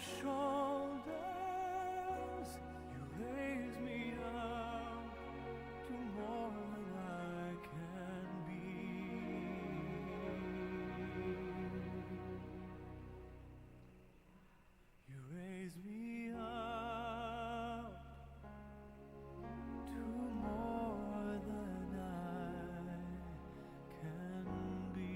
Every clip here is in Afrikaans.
shoulders, you raise me up to more than I can be. You raise me up to more than I can be.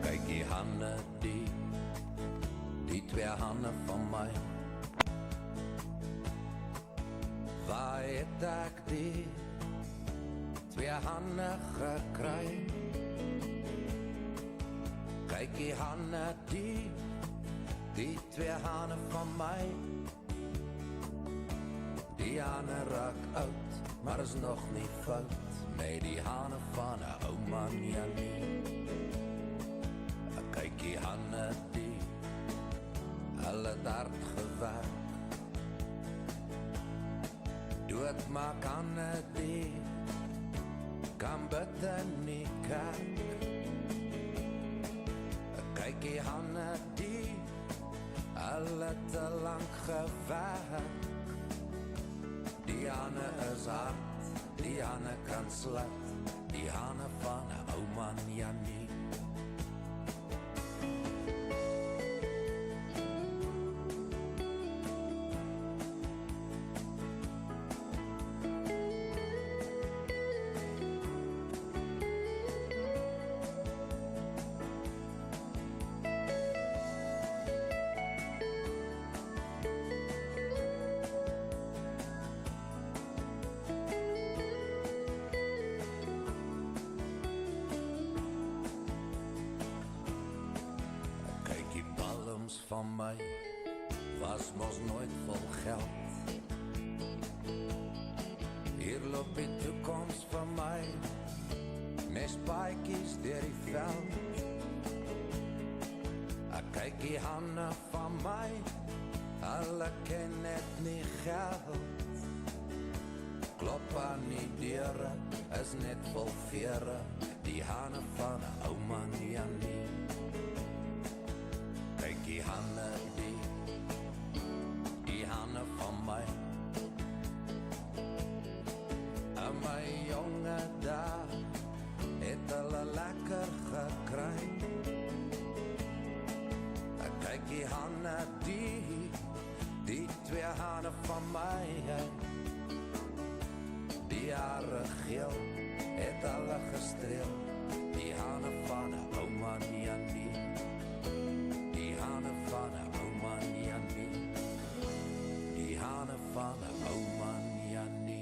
Kyk die hande, die twee hande van my. Waar het ek die twee hande gekry? Kyk die hande, die twee hande van my. Die hande raak oud, maar is nog nie fout. Nee, die hande van 'n ou man, ja nie. Kyk die hande, hulle het hard gewerk. Dood maak hande, kan bitte nie kyk. Kyk die hande, hulle te lang gewerk. Die hande is hard, die hande kan slat. Die hande van 'n ou man, ja nie. Van my was mos nooit vol geld. Hier loop die toekoms van my, mes paadjies deur die veld. Ek kyk die hande van my, hulle ken net nie geld. Klop aan die deure, is net vol vere. Die hande van 'n ou man, ja nie. Kyk die hande, die hande van my. En my jonge daar het hulle lekker gekry. Ek kyk die hande, die twee hande van my. Die hare geel het hulle gestreel. Die hande van 'n ou man, ja nie. Die hande van 'n ou man, ja nie. Die hande van 'n ou man, ja nie.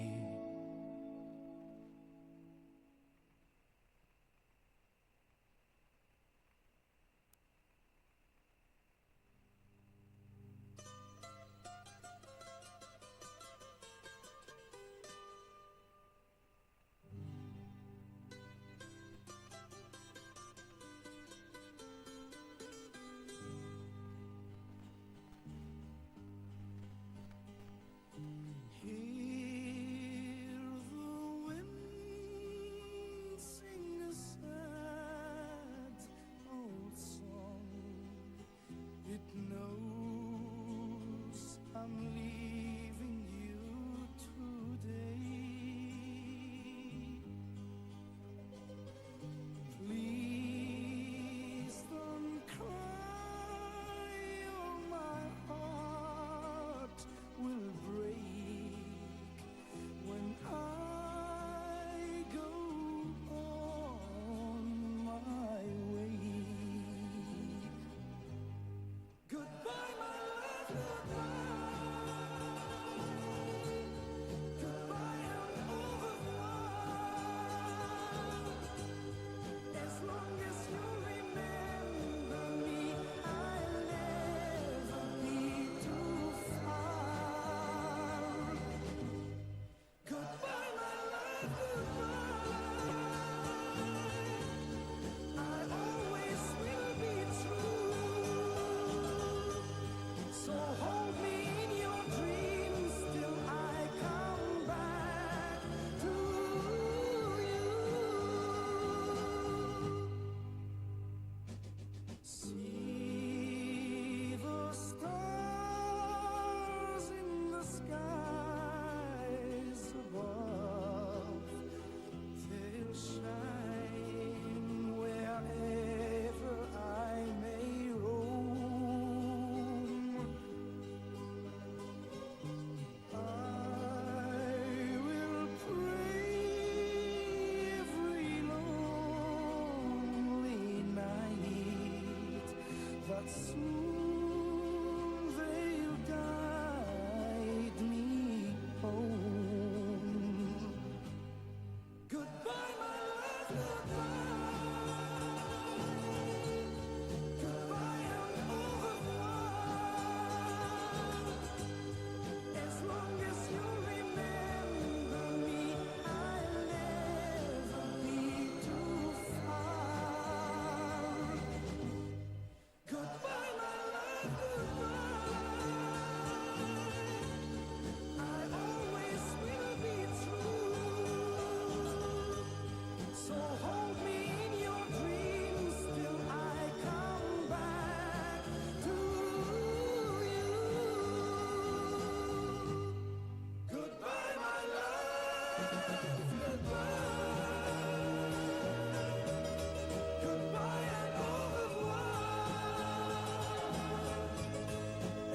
but soon they'll guide me home. Goodbye, my love, goodbye. Goodbye and au revoir. As long as you remember me, I'll never be too far. Goodbye, my love, goodbye. I always will be true. So hold me in your dreams till I come back to you. Goodbye, my love, goodbye. Goodbye and au revoir.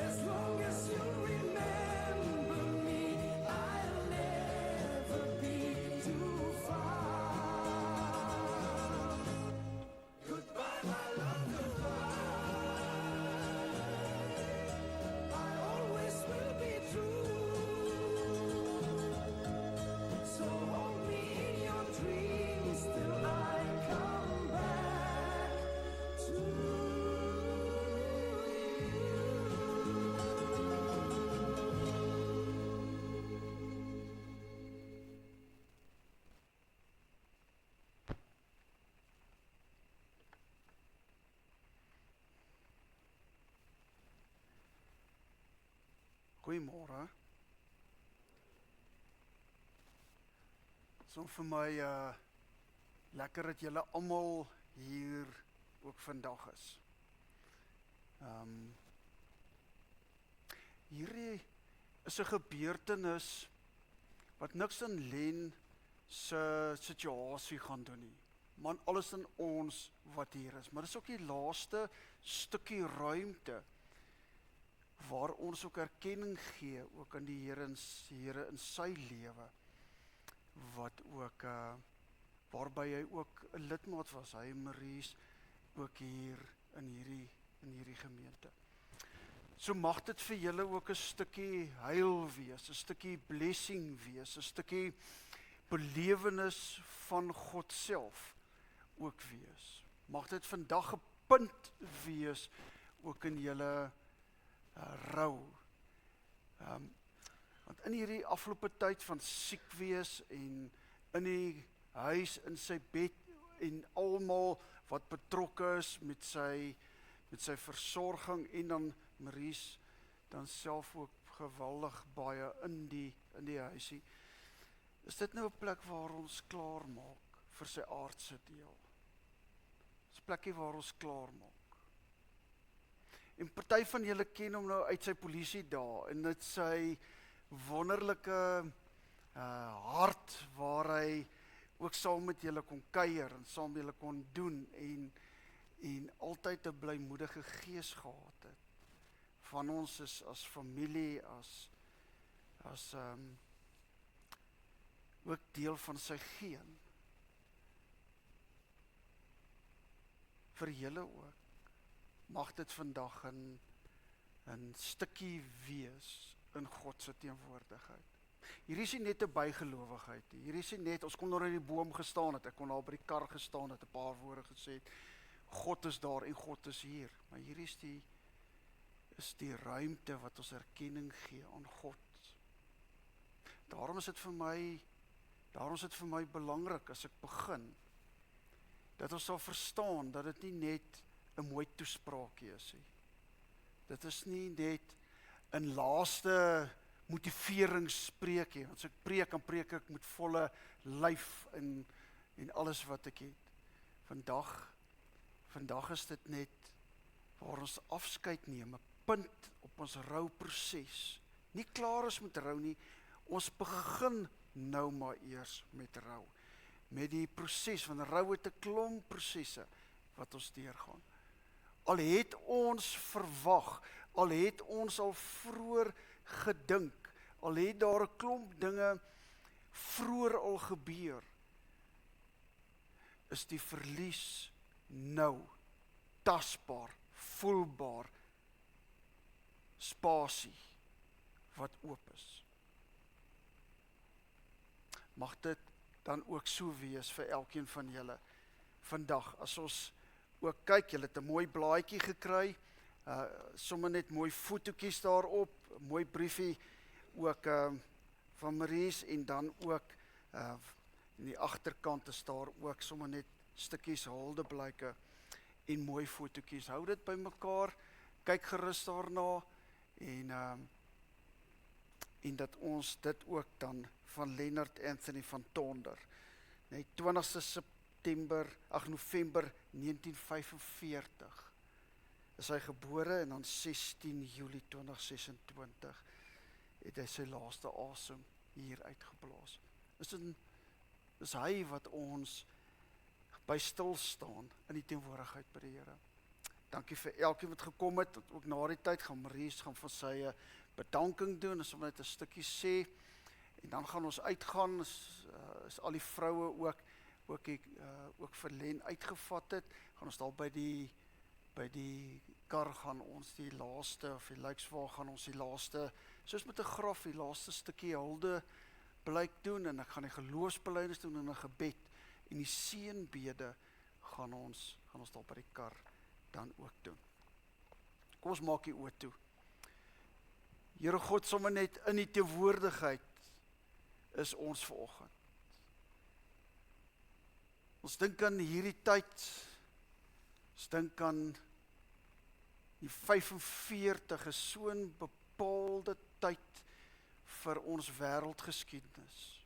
As long as you remember me, I'll never be too far. Goodbye, my love, goodbye. I always will be true. So hold me in your dreams till I come back to you. Goeiemôre. So vir my lekker dat julle almal hier ook vandag is. Hierdie is 'n gebeurtenis wat niks in Len se situasie gaan doen nie. Man, alles in ons wat hier is, maar dis ook die laaste stukkie ruimte waar ons ook erkenning gee, ook aan die Here in sy lewe, wat ook, waarby hy ook 'n lidmaat was, hy en Maries, ook hier in hierdie gemeente. So mag dit vir julle ook 'n stukkie heil wees, 'n stukkie blessing wees, 'n stukkie belewenis van God self ook wees. Mag dit vandag 'n punt wees ook in julle rou. Want in hierdie afgelope tyd van siek wees en in die huis, in sy bed en almal wat betrokke is met sy versorging en dan Maries dan self ook geweldig baie in die huisie. Is dit nou 'n plek waar ons klaar maak vir sy aardse deel? Dis 'n plekkie waar ons klaar maak. En party van julle ken hom nou uit sy polisie dae en dit sy wonderlike hart waar hy ook saam met julle kon kuier en saam met julle kon doen en altyd 'n blymoedige gees gehad het. Van ons is as familie, as ook deel van sy geen. Vir julle ook. Mag dit vandag 'n stukkie wees in God se teenwoordigheid. Hier is nie net 'n bygelowigheid nie. Hier is nie net, ons kon daar in die boom gestaan het, ek kon daar by die kar gestaan het, 'n paar woorde gesê het, God is daar en God is hier. Maar hier is die ruimte wat ons erkenning gee aan God. Daarom is dit vir my belangrik as ek begin, dat ons sal verstaan dat dit nie net 'n mooi toespraakie is nie. Dit is nie net 'n laaste motiveringspreekie, want as ek preek, dan preek ek met volle lyf en alles wat ek het. Vandag is dit net waar ons afskeid neem, 'n punt op ons rouproses. Nie klaar is met rou nie, ons begin nou maar eers met rou. Met die proses, want rou het 'n klomp prosesse wat ons deurgaan. Al het ons verwag, al het ons al vroeër gedink, al het daar 'n klomp dinge vroeër al gebeur, is die verlies nou tasbaar voelbaar spasie wat oop is. Mag dit dan ook so wees vir elkeen van julle vandag, as ons ook kyk, julle het 'n mooi blaadjie gekry, sommer net mooi fotootjies daarop, mooi briefie ook van Maries, en dan ook in die agterkant is daar ook sommer net stukkies huldeblyke en mooi fotootjies. Hou dit by mekaar, kyk gerus daarna, en dat ons dit ook dan van Leonard Anthony van Tonder, 20 November 1945 is hy gebore, en dan 16 Julie 2026 het hy sy laaste asem hier uitgeblaas. Is hy wat ons by stil staan in die teenwoordigheid by die Here. Dankie vir elkeen wat gekom het, ook na die tyd gaan Maries gaan van sy bedanking doen, en sommer net 'n stukkie sê, en dan gaan ons uitgaan, is al die vroue ook vir Len uitgevat het, gaan ons daar by die kar gaan ons die laaste, of die lijkswaar gaan ons die laaste, soos met 'n graf, die laaste stukkie hulde blyk doen, en ek gaan die geloofsbelijdenis doen in 'n gebed, en die seënbede gaan ons daar by die kar dan ook doen. Kom ons maak die oë toe. Here God, sommer net in die teenwoordigheid is ons vanoggend. Ons dink aan hierdie tyd, ons dink aan die 45 is so 'n bepaalde tyd vir ons wêreldgeskiedenis.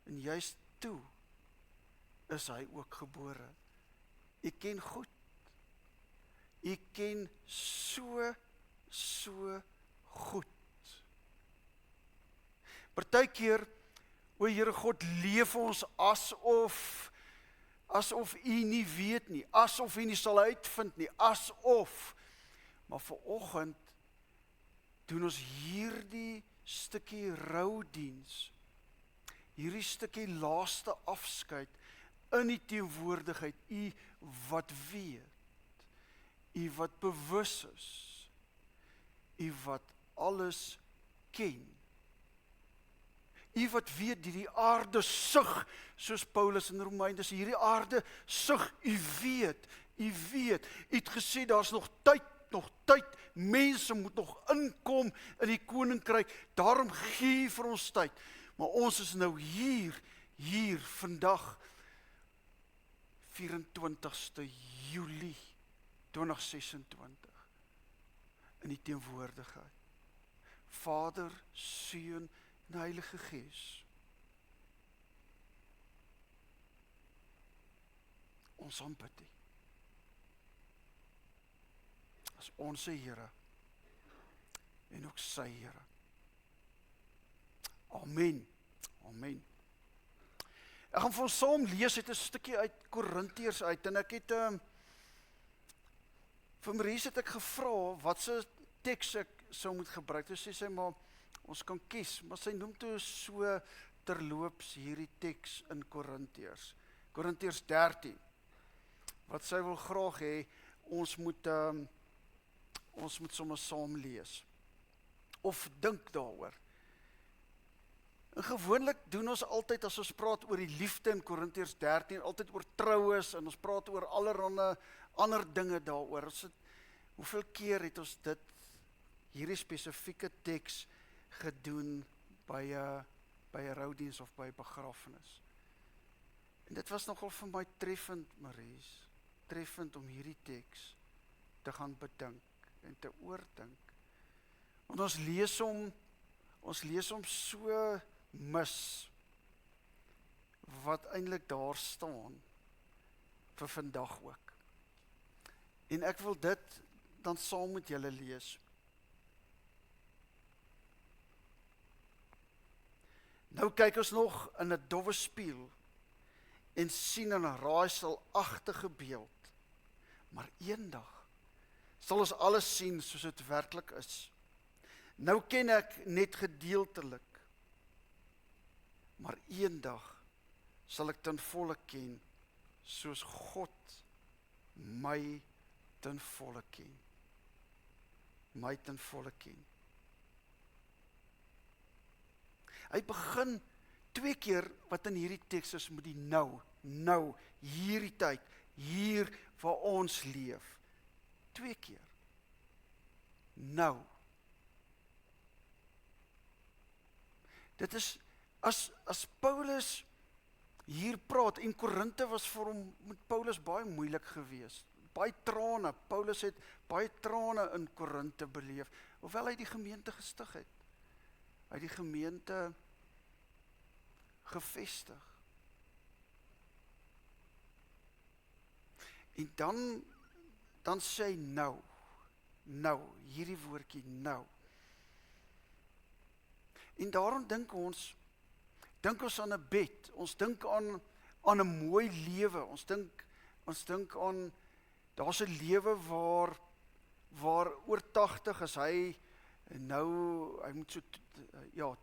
En juist toe is hy ook gebore. U ken goed. U ken so goed. Partykeer, o Here God, leef ons asof u nie weet nie, asof u nie sal uitvind nie, maar vanoggend doen ons hierdie stukkie roudiens, hierdie stukkie laaste afskeid in die teenwoordigheid, u wat weet, u wat bewus is, u wat alles ken, u wat weet die aarde sug, soos Paulus in Romeine, hierdie aarde sug, u weet, u het gesê, daar's nog tyd, mense moet nog inkom in die koninkryk, daarom gee vir ons tyd, maar ons is nou hier vandag, 24ste Julie 2026, in die teenwoordigheid. Vader, Seun en Heilige Gees. Ons aanbid U. As ons Here en ook sy Here. Amen. Amen. Ek gaan vir ons saam lees uit 'n stukkie uit Korintiërs uit, en ek het vir Maries het ek gevra wat se teks ek sou moet gebruik. Toe sê sy maar ons kan kies, maar sy noem toe so terloops hierdie teks in Korintiërs 13. Wat sy wil graag hê ons moet sommer saam lees of dink daaroor. En gewoonlik doen ons altyd, as ons praat oor die liefde in Korintiërs 13, altyd oor troues, en ons praat oor allerhande ander dinge daaroor. Hoeveel keer het ons hierdie spesifieke teks gedoen by 'n roudiens of by 'n begrafenis? En dit was nogal vir my treffend, Maries, treffend om hierdie teks te gaan bedink en te oordink. Want ons lees hom so mis wat eintlik daar staan vir vandag ook. En ek wil dit dan saam met julle lees. Nou kyk ons nog in 'n dowwe spieël en sien 'n raaiselagtige beeld. Maar eendag sal ons alles sien soos dit werklik is. Nou ken ek net gedeeltelik, maar eendag sal ek ten volle ken soos God my ten volle ken. My ten volle ken. Hy begin 2 keer wat in hierdie teks is met die nou, hierdie tyd, hier waar ons leef. 2 keer. Nou. Dit is, as Paulus hier praat, en Korinthe was vir hom, met Paulus baie moeilik gewees. Baie trane, Paulus het baie trane in Korinthe beleef, hoewel hy die gemeente gestig het. Hy het die gemeente gevestig. En dan sê hy nou, hierdie woordjie nou. En daarom dink ons aan 'n bed, ons dink aan 'n mooi lewe, ons dink aan, daar's 'n lewe waar oor 80 is hy moet so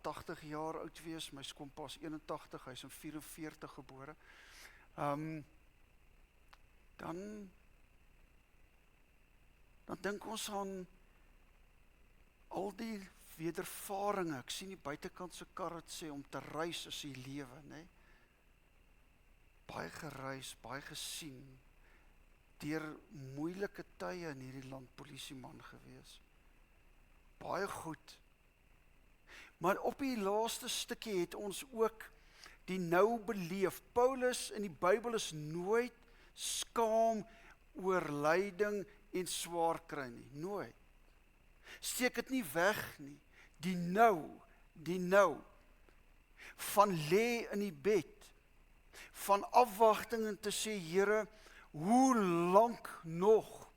80 jaar oud wees, my skoonpa is 81, hy is in 44 gebore. Dan dink ons aan al die wedervaringe. Ek sien die buitekantse kar het sê om te reis is die lewe, né? Baie gereis, baie gesien, deur moeilike tye in hierdie land polisieman gewees. Baie goed. Maar op die laaste stukkie het ons ook die nou beleef. Paulus in die Bybel is nooit skaam oor lyding en swaar kry nie, nooit. Steek dit nie weg nie. Die nou, van lê in die bed, van afwagting en te sê, Here, hoe lank nog,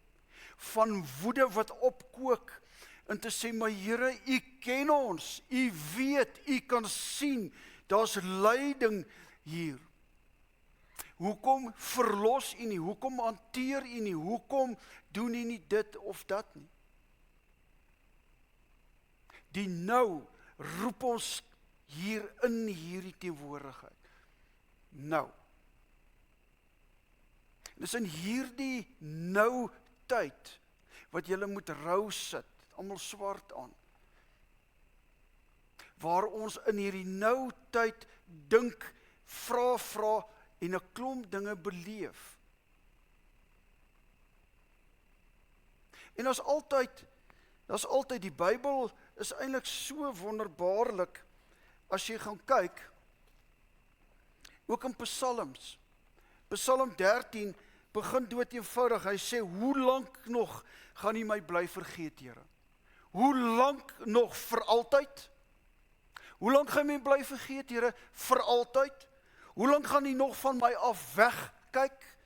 van woede wat opkook, en te sê, maar Here, U ken ons, U weet, U kan sien, daar's lyding hier. Hoekom verlos U nie, hoekom hanteer U nie, hoekom doen U nie dit of dat nie? Die nou roep ons hier in hierdie teenwoordigheid. Nou. Dis in hierdie nou tyd wat julle moet rou sit, almal swart aan. Waar ons in hierdie nou tyd dink, vra en 'n klomp dinge beleef. En daar's altyd die Bybel is eintlik so wonderbaarlik as jy gaan kyk, ook in Psalms. Psalm 13 begin dood eenvoudig, hy sê, hoe lank nog gaan U my bly vergeet, Here? Hoe lank nog vir altyd? Hoe lank gaan U my bly vergeet, Here? Vir altyd? Hoe lank gaan U nog van my af wegkyk?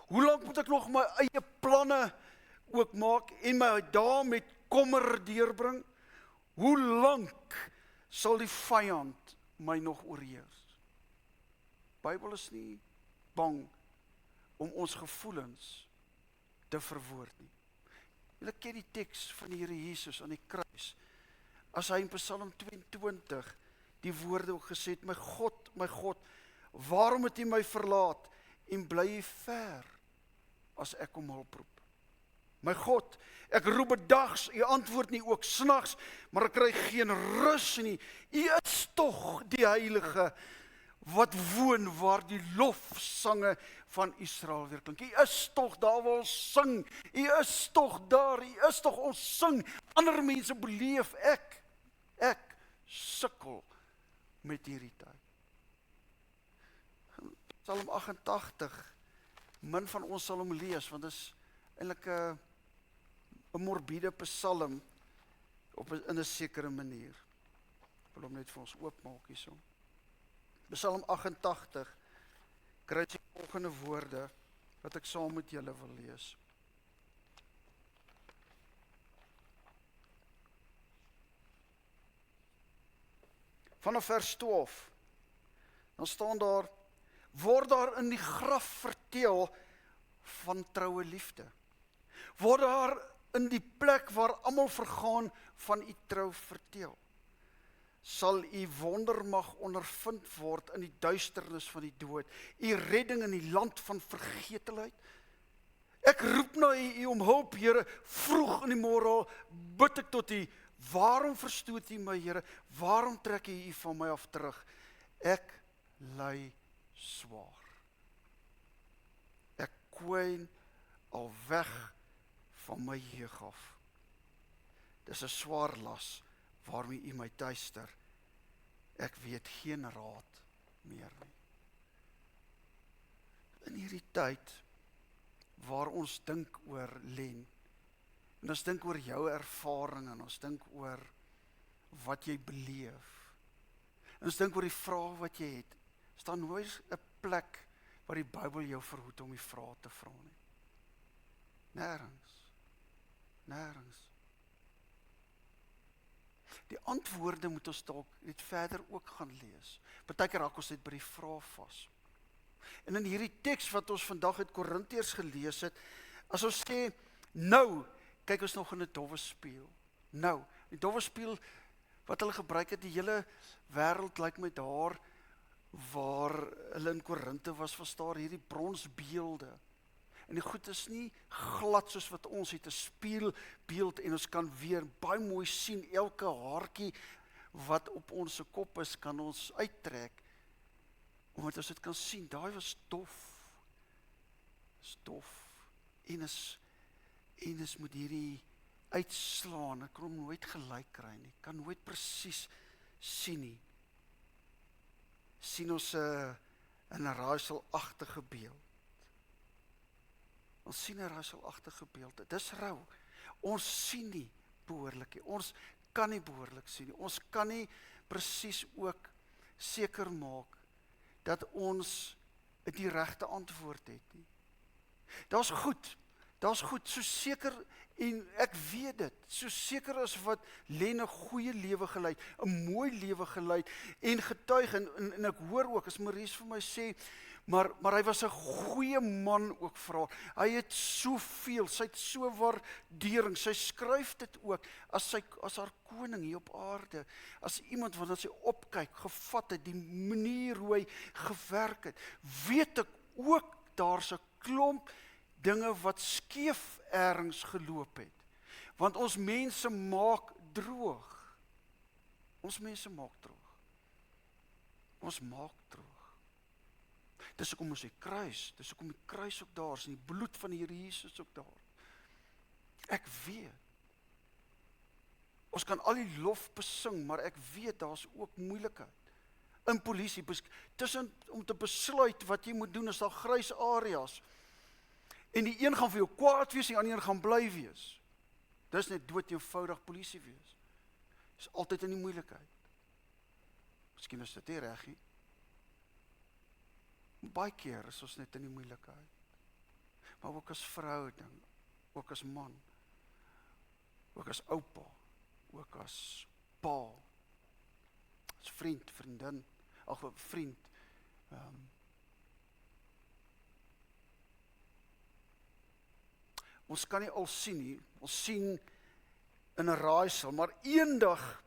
Hoe lank moet ek nog my eie planne ook maak en my dae met kommer deurbring? Hoe lank sal die vyand my nog oorheers? Bybel is nie bang om ons gevoelens te verwoord nie. Julle ken die teks van die Here Jesus aan die kruis. As hy in Psalm 22 die woorde ook gesê het, my God, waarom het U my verlaat en bly U ver as ek om hulp roep? My God, ek roep bedags, U antwoord nie, ook snags, maar ek kry geen rus nie. U is tog die Heilige wat woon waar die lofsange van Israel weer klink. U is tog daar waar ons sing. U is tog daar, U is tog ons sing. Ander mense beleef ek sukkel met hierdie tyd. Psalm 88, min van ons sal hom lees, want dit is eintlik 'n morbiede psalm in 'n sekere manier. Ek wil hom net vir ons oopmaak hierso. Psalm 88 kry die volgende woorde wat ek saam met julle wil lees. Vanaf vers 12, dan staan daar, word daar in die graf vertel van troue liefde. Word daar in die plek waar almal vergaan van U trou vertel. Sal U wondermag ondervind word in die duisternis van die dood, U redding in die land van vergetelheid. Ek roep na U om hulp, Here, vroeg in die môre al, bid ek tot U, waarom verstoot U my, Here? Waarom trek U van my af terug? Ek ly swaar. Ek kwyn al weg van my jeug af. Dis 'n swaar las waarmee U my tuister. Ek weet geen raad meer nie. In hierdie tyd waar ons dink oor Len, en ons dink oor jou ervaring, en ons dink oor wat jy beleef, en ons dink oor die vrae wat jy het, is daar nooit 'n plek waar die Bybel jou verhoed om die vrae te vra nie. Nêrens. Nêrens. Die antwoorde moet ons dalk net verder ook gaan lees. Partykeer raak ons net by die vrae vas. En in hierdie teks wat ons vandag uit Korintiërs gelees het, as ons sê, nou, kyk ons nog in 'n dowwe spieël. Nou, die dowwe spieël wat hulle gebruik het, die hele wêreld lyk my daar, waar hulle in Korinte was, was daar hierdie bronsbeelde. En die goed is nie glad soos wat ons het, 'n spieelbeeld, en ons kan weer baie mooi sien, elke haartjie wat op ons se kop is, kan ons uittrek, omdat ons dit kan sien. Daai was stof. Stof. En is met hierdie uitslaan, ek kan hom nooit gelyk kry nie, kan nooit presies sien nie. Sien ons 'n raaiselagtige beeld. Ons sien 'n raaiselagtige beeld. Dis rou. Ons sien nie behoorlik nie. Ons kan nie behoorlik sien nie. Ons kan nie presies ook seker maak dat ons die regte antwoord het nie. Daar's goed, so seker, en ek weet dit, so seker as wat Len 'n goeie lewe gelei, 'n mooi lewe gelei, en getuig, en ek hoor ook, as Maries vir my sê, maar hy was 'n goeie man ook vir haar. Hy het soveel, sy het so waardering, sy skryf dit ook, as haar koning hier op aarde, as iemand wat sy opkyk, gevat het, die manier hoe hy gewerk het, weet ek ook, daar's 'n klomp dinge wat skeef ergens geloop het. Want ons mense maak droog. Ons mense maak droog. Ons maak droog. Dis hoekom ons die kruis, dis hoekom die kruis ook daar is, en die bloed van die Here Jesus ook daar. Ek weet. Ons kan al die lof besing, maar ek weet daar's ook moeilikheid. In polisie, tussen om te besluit wat jy moet doen, is daar grys areas. En die een gaan vir jou kwaad wees, en die ander gaan bly wees. Dis net dood eenvoudig polisie wees. Dis altyd in die moeilikheid. Miskien is dit nie reg nie. Baie keer is ons net in die moeilikheid. Maar ook as verhouding, ook as man, ook as oupa, ook as pa, as vriend, vriendin, vriend, ons kan nie al sien nie, ons sien in 'n raaisel, maar eendag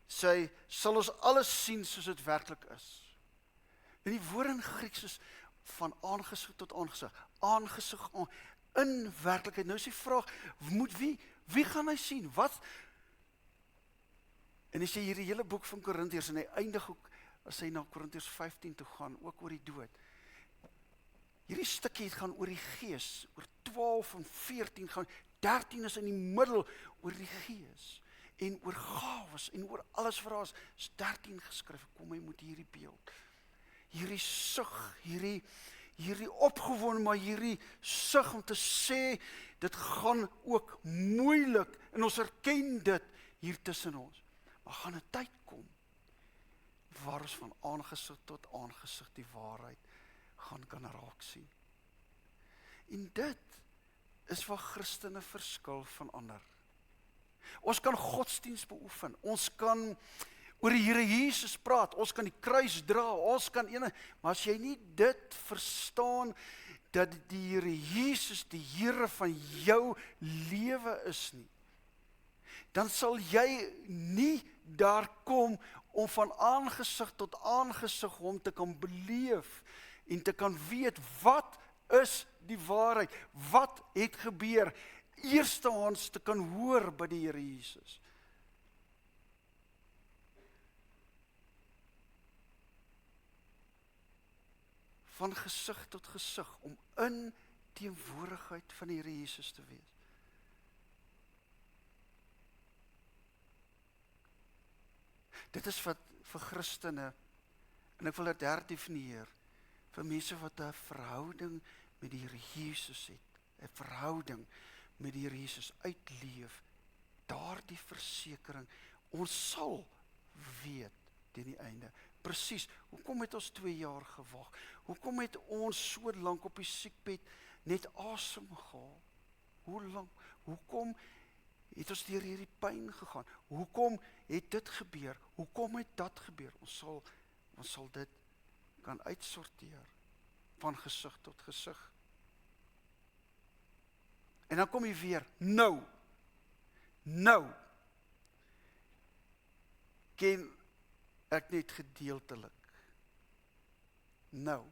sal ons alles sien soos dit werklik is. En die woord in Grieks is van aangesig tot aangesig in werklikheid. Nou is die vraag, wie gaan hy sien? Wat? En as jy hierdie hele boek van Korintiërs, en hy eindig ook, as hy na Korintiërs 15 toe gaan, ook oor die dood. Hierdie stukkie het gaan oor die gees, oor 12 en 14 gaan, 13 is in die middel oor die gees, en oor gawes, en oor alles wat daar is 13 geskryf. Kom, hy moet hierdie beeld, hierdie sug, hierdie opgewonde, maar hierdie sug om te sê, dit gaan ook moeilik, en ons erken dit hier tussen ons. Maar gaan 'n tyd kom, waar ons van aangesig tot aangesig die waarheid kan raak sien. En dit is waar Christene verskil van ander. Ons kan godsdiens beoefen, ons kan oor die Here Jesus praat, ons kan die kruis dra, ons kan maar as jy nie dit verstaan, dat die Here Jesus die Here van jou lewe is nie, dan sal jy nie daar kom om van aangesig tot aangesig hom te kan beleef, en te kan weet, wat is die waarheid. Wat het gebeur? Eerstehands te kan hoor by die Here Jesus. Van gesig tot gesig, om in teenwoordigheid van die Here Jesus te wees. Dit is wat vir Christene, en ek wil dit herdefinieer, vir mense wat 'n verhouding met die Here Jesus het, 'n verhouding met die Here Jesus uitleef, daardie versekering, ons sal weet teen die einde. Presies, hoekom het ons 2 jaar gewag? Hoekom het ons so lank op die siekbed net asem gehaal? Hoe lank? Hoekom het ons deur hierdie pyn gegaan? Hoekom het dit gebeur? Hoekom het dat gebeur? Ons sal dit kan uitsorteer van gesig tot gesig. En dan kom jy weer, nou, ken ek net gedeeltelik. Nou.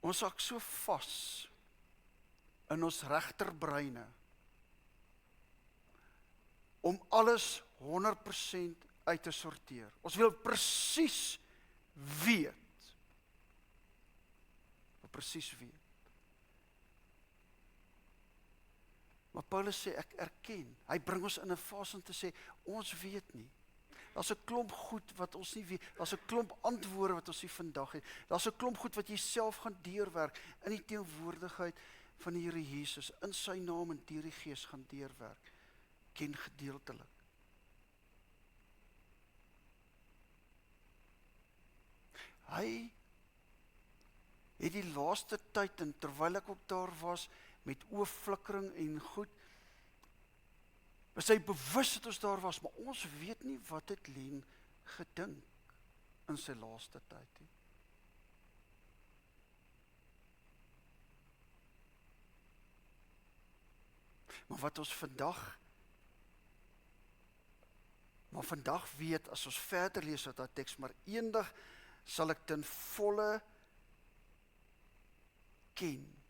Ons sak so vas in ons regterbreine om alles 100% uit te sorteer. Ons wil presies weet. Maar Paulus sê, ek erken, hy bring ons in 'n fase om te sê, ons weet nie. Daar's 'n klomp goed wat ons nie weet, daar's 'n klomp antwoorde wat ons nie vandag het, daar's 'n klomp goed wat jy self gaan deurwerk, in die teenwoordigheid van die Here Jesus, in sy naam en deur die Gees gaan deurwerk, ken gedeeltelik. Hy het die laaste tyd, en terwyl ek ook daar was, met oogflikkering en goed, was hy bewus dat ons daar was, maar ons weet nie wat het Len gedink in sy laaste tyd nie. Maar wat ons vandag weet, as ons verder lees uit daai teks, maar eendag sal ek ten volle ken,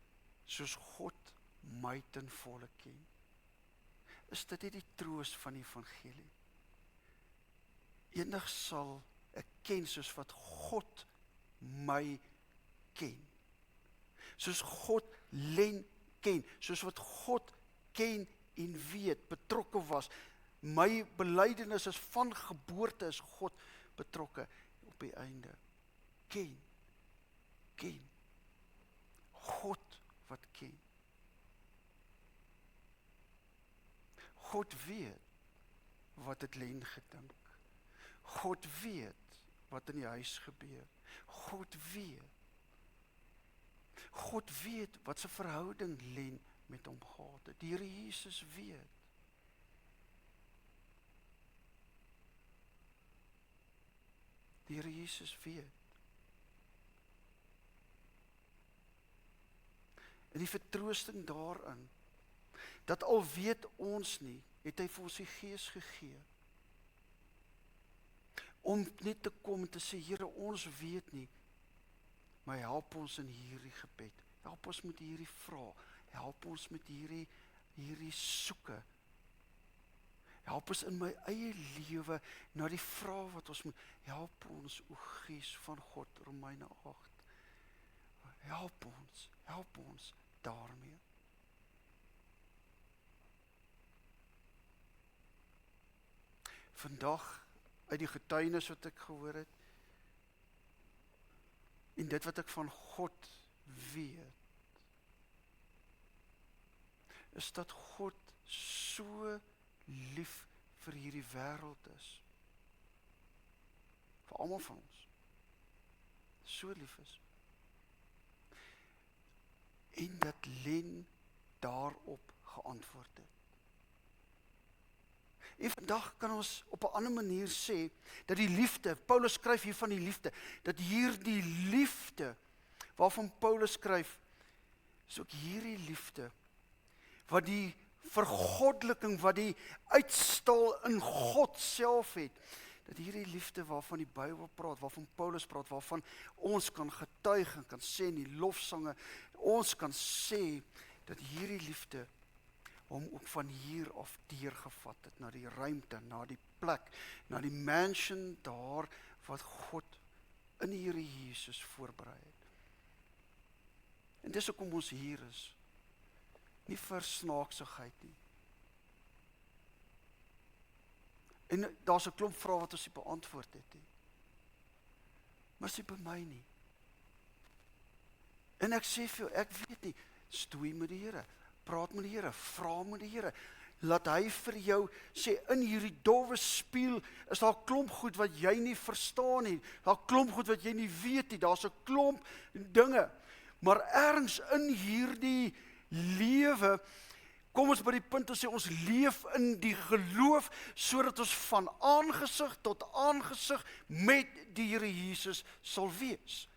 soos God my ten volle ken. Is dit nie die troos van die evangelie? Eendag sal ek ken soos wat God my ken. Soos God Len ken, soos wat God ken en weet, betrokke was. My belydenis is van geboorte, is God betrokke op die einde. Ken. God wat ken. God weet wat het Len gedink. God weet wat in die huis gebeur. God weet wat se verhouding Len met hom gehad het. Die Here Jesus weet. Die Here Jesus weet. En die vertroosting daarin, dat al weet ons nie, het hy vir ons die Gees gegee, om net te kom en te sê, Here, ons weet nie, maar help ons in hierdie gebed, help ons met hierdie vraag, help ons met hierdie soeke, help ons in my eie lewe, na die vraag wat ons moet, help ons, o Gees van God, Romeine 8, help ons daarmee. Vandag, uit die getuienis wat ek gehoor het, en dit wat ek van God weet, is dat God so lief vir hierdie wêreld is. Vir almal van ons. So lief is. En dat Len daarop geantwoord het. En vandag kan ons op 'n ander manier sê, dat die liefde, Paulus skryf hier van die liefde, dat hierdie liefde, waarvan Paulus skryf, is ook hierdie liefde, wat die vergoddeling wat die uitstal in God self het, dat hierdie liefde waarvan die Bybel praat, waarvan Paulus praat, waarvan ons kan getuig en kan sê in die lofsange, ons kan sê dat hierdie liefde hom ook van hier af deurgevat het, na die ruimte, na die plek, na die mansion daar wat God in die Here Jesus voorberei het. En dis hoekom ons hier is, nie vir snaaksigheid nie. En daar's 'n klomp vrae wat ons nie beantwoord het nie. Maar dis nie by my nie. En ek sê vir jou, ek weet nie, stoei met die Here, praat met die Here, vra met die Here, laat hy vir jou sê, in hierdie dowwe spieël is daar 'n klomp goed wat jy nie verstaan nie, daar 'n klomp goed wat jy nie weet nie, daar's 'n klomp dinge, maar ergens in hierdie lewe, kom ons by die punt ons sê, ons leef in die geloof, sodat ons van aangesig tot aangesig met die Here Jesus sal wees.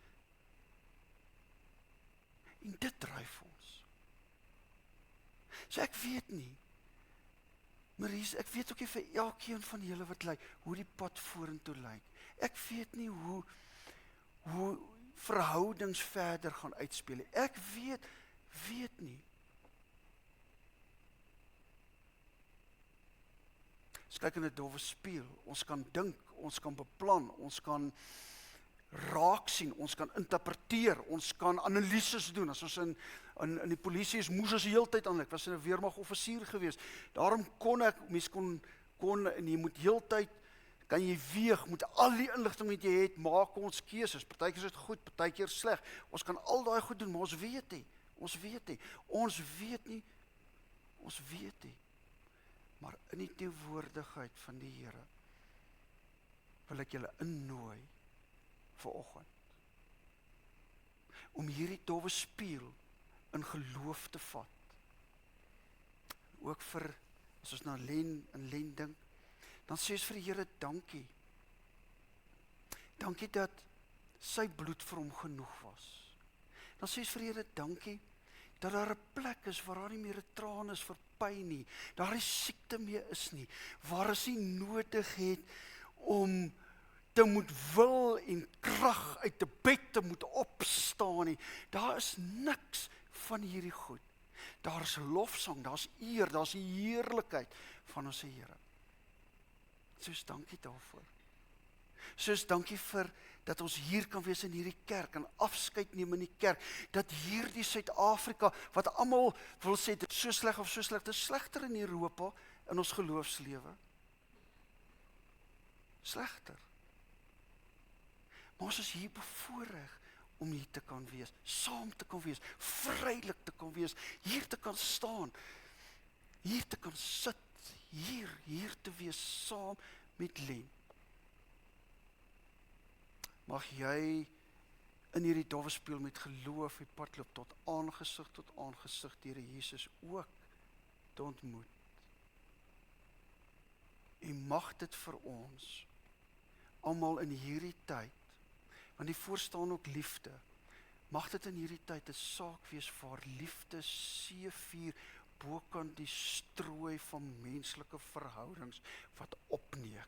En dit dryf ons. So ek weet nie, Maurice, ek weet ook nie vir elkeen van julle wat lyk, hoe die pad vorentoe lyk. Ek weet nie hoe verhoudings verder gaan uitspeel. Ek weet nie. Ons kyk in 'n dowwe spieël, ons kan dink, ons kan beplan, ons kan raak sien, ons kan interpreteer, ons kan analises doen. As ons in die polisie is, moes ons die hele tyd aan, ek was in 'n weermagoffisier gewees, daarom mens kon, en jy moet heeltyd, kan jy weeg, met al die inligting wat jy het, maak ons keuses, partykeer is dit goed, partykeer sleg, ons kan al daai goed doen, maar ons weet nie, maar in die teenwoordigheid van die Here, wil ek julle innooi, vanoggend, om hierdie dowwe spieël in geloof te vat. Ook vir, as ons na Len dink, dan sê ons vir die Here dankie. Dankie dat sy bloed vir hom genoeg was. Dan sê ons vir die Here dankie, dat daar 'n plek is waar daar nie meer 'n traan is vir pyn nie, daar nie siekte meer is nie, waar ons nie nodig het om te moet wil en krag uit 'n bed te moet opstaan nie. Daar is niks van hierdie goed. Daar is lofsang, daar's eer, daar's die heerlikheid van ons Here. Soos dankie daarvoor. Soos dankie vir dat ons hier kan wees in hierdie kerk en afskeid neem in die kerk, dat hierdie Suid-Afrika, wat almal wil sê, dit is so sleg of so sleg, dit is slegter in Europa in ons geloofslewe. Slegter. Maar ons is hier bevoorreg om hier te kan wees, saam te kan wees, vrylik te kan wees, hier te kan staan, hier te kan sit, hier te wees saam met Len. Mag jy in hierdie dowwe spieël met geloof die pad loop tot aangesig die Here Jesus ook te ontmoet. En mag dit vir ons almal in hierdie tyd, want die voorstaan ook liefde, mag dit in hierdie tyd 'n saak wees waar liefde seevuur bokant die strooi van menslike verhoudings wat opneek.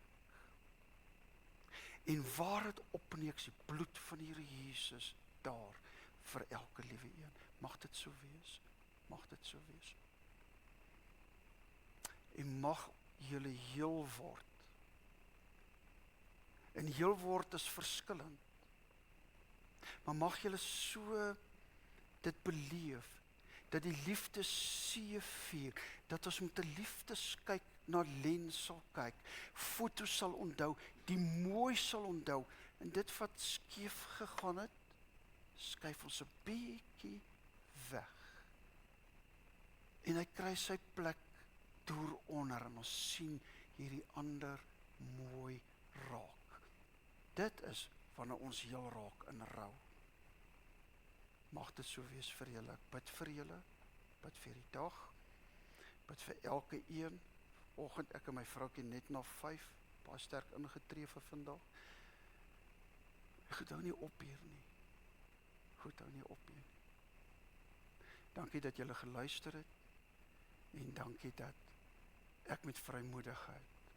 En waar het opneek die bloed van die Here Jesus daar vir elke liewe een. Mag dit so wees. Mag dit so wees. En mag julle heel word. En heel word is verskillend. Maar mag julle so dit beleef, dat die liefde seevuur, dat ons met 'n liefdeskyk na Len sal kyk, foto's sal onthou, die mooi sal onthou, en dit wat skeef gegaan het, skuif ons 'n bietjie weg. En hy kry sy plek daaronder, en ons sien hierdie ander mooi raak. Dit is wanneer ons heel raak in rou. Mag dit so wees vir julle. Ek bid vir julle, bid vir die dag, bid vir elke een. Oggend ek en my vroukie net na 5, baie sterk ingetree vir vandag. Goed hou nie op hier nie. Goed hou nie op hier nie. Dankie dat julle geluister het. En dankie dat ek met vrymoedigheid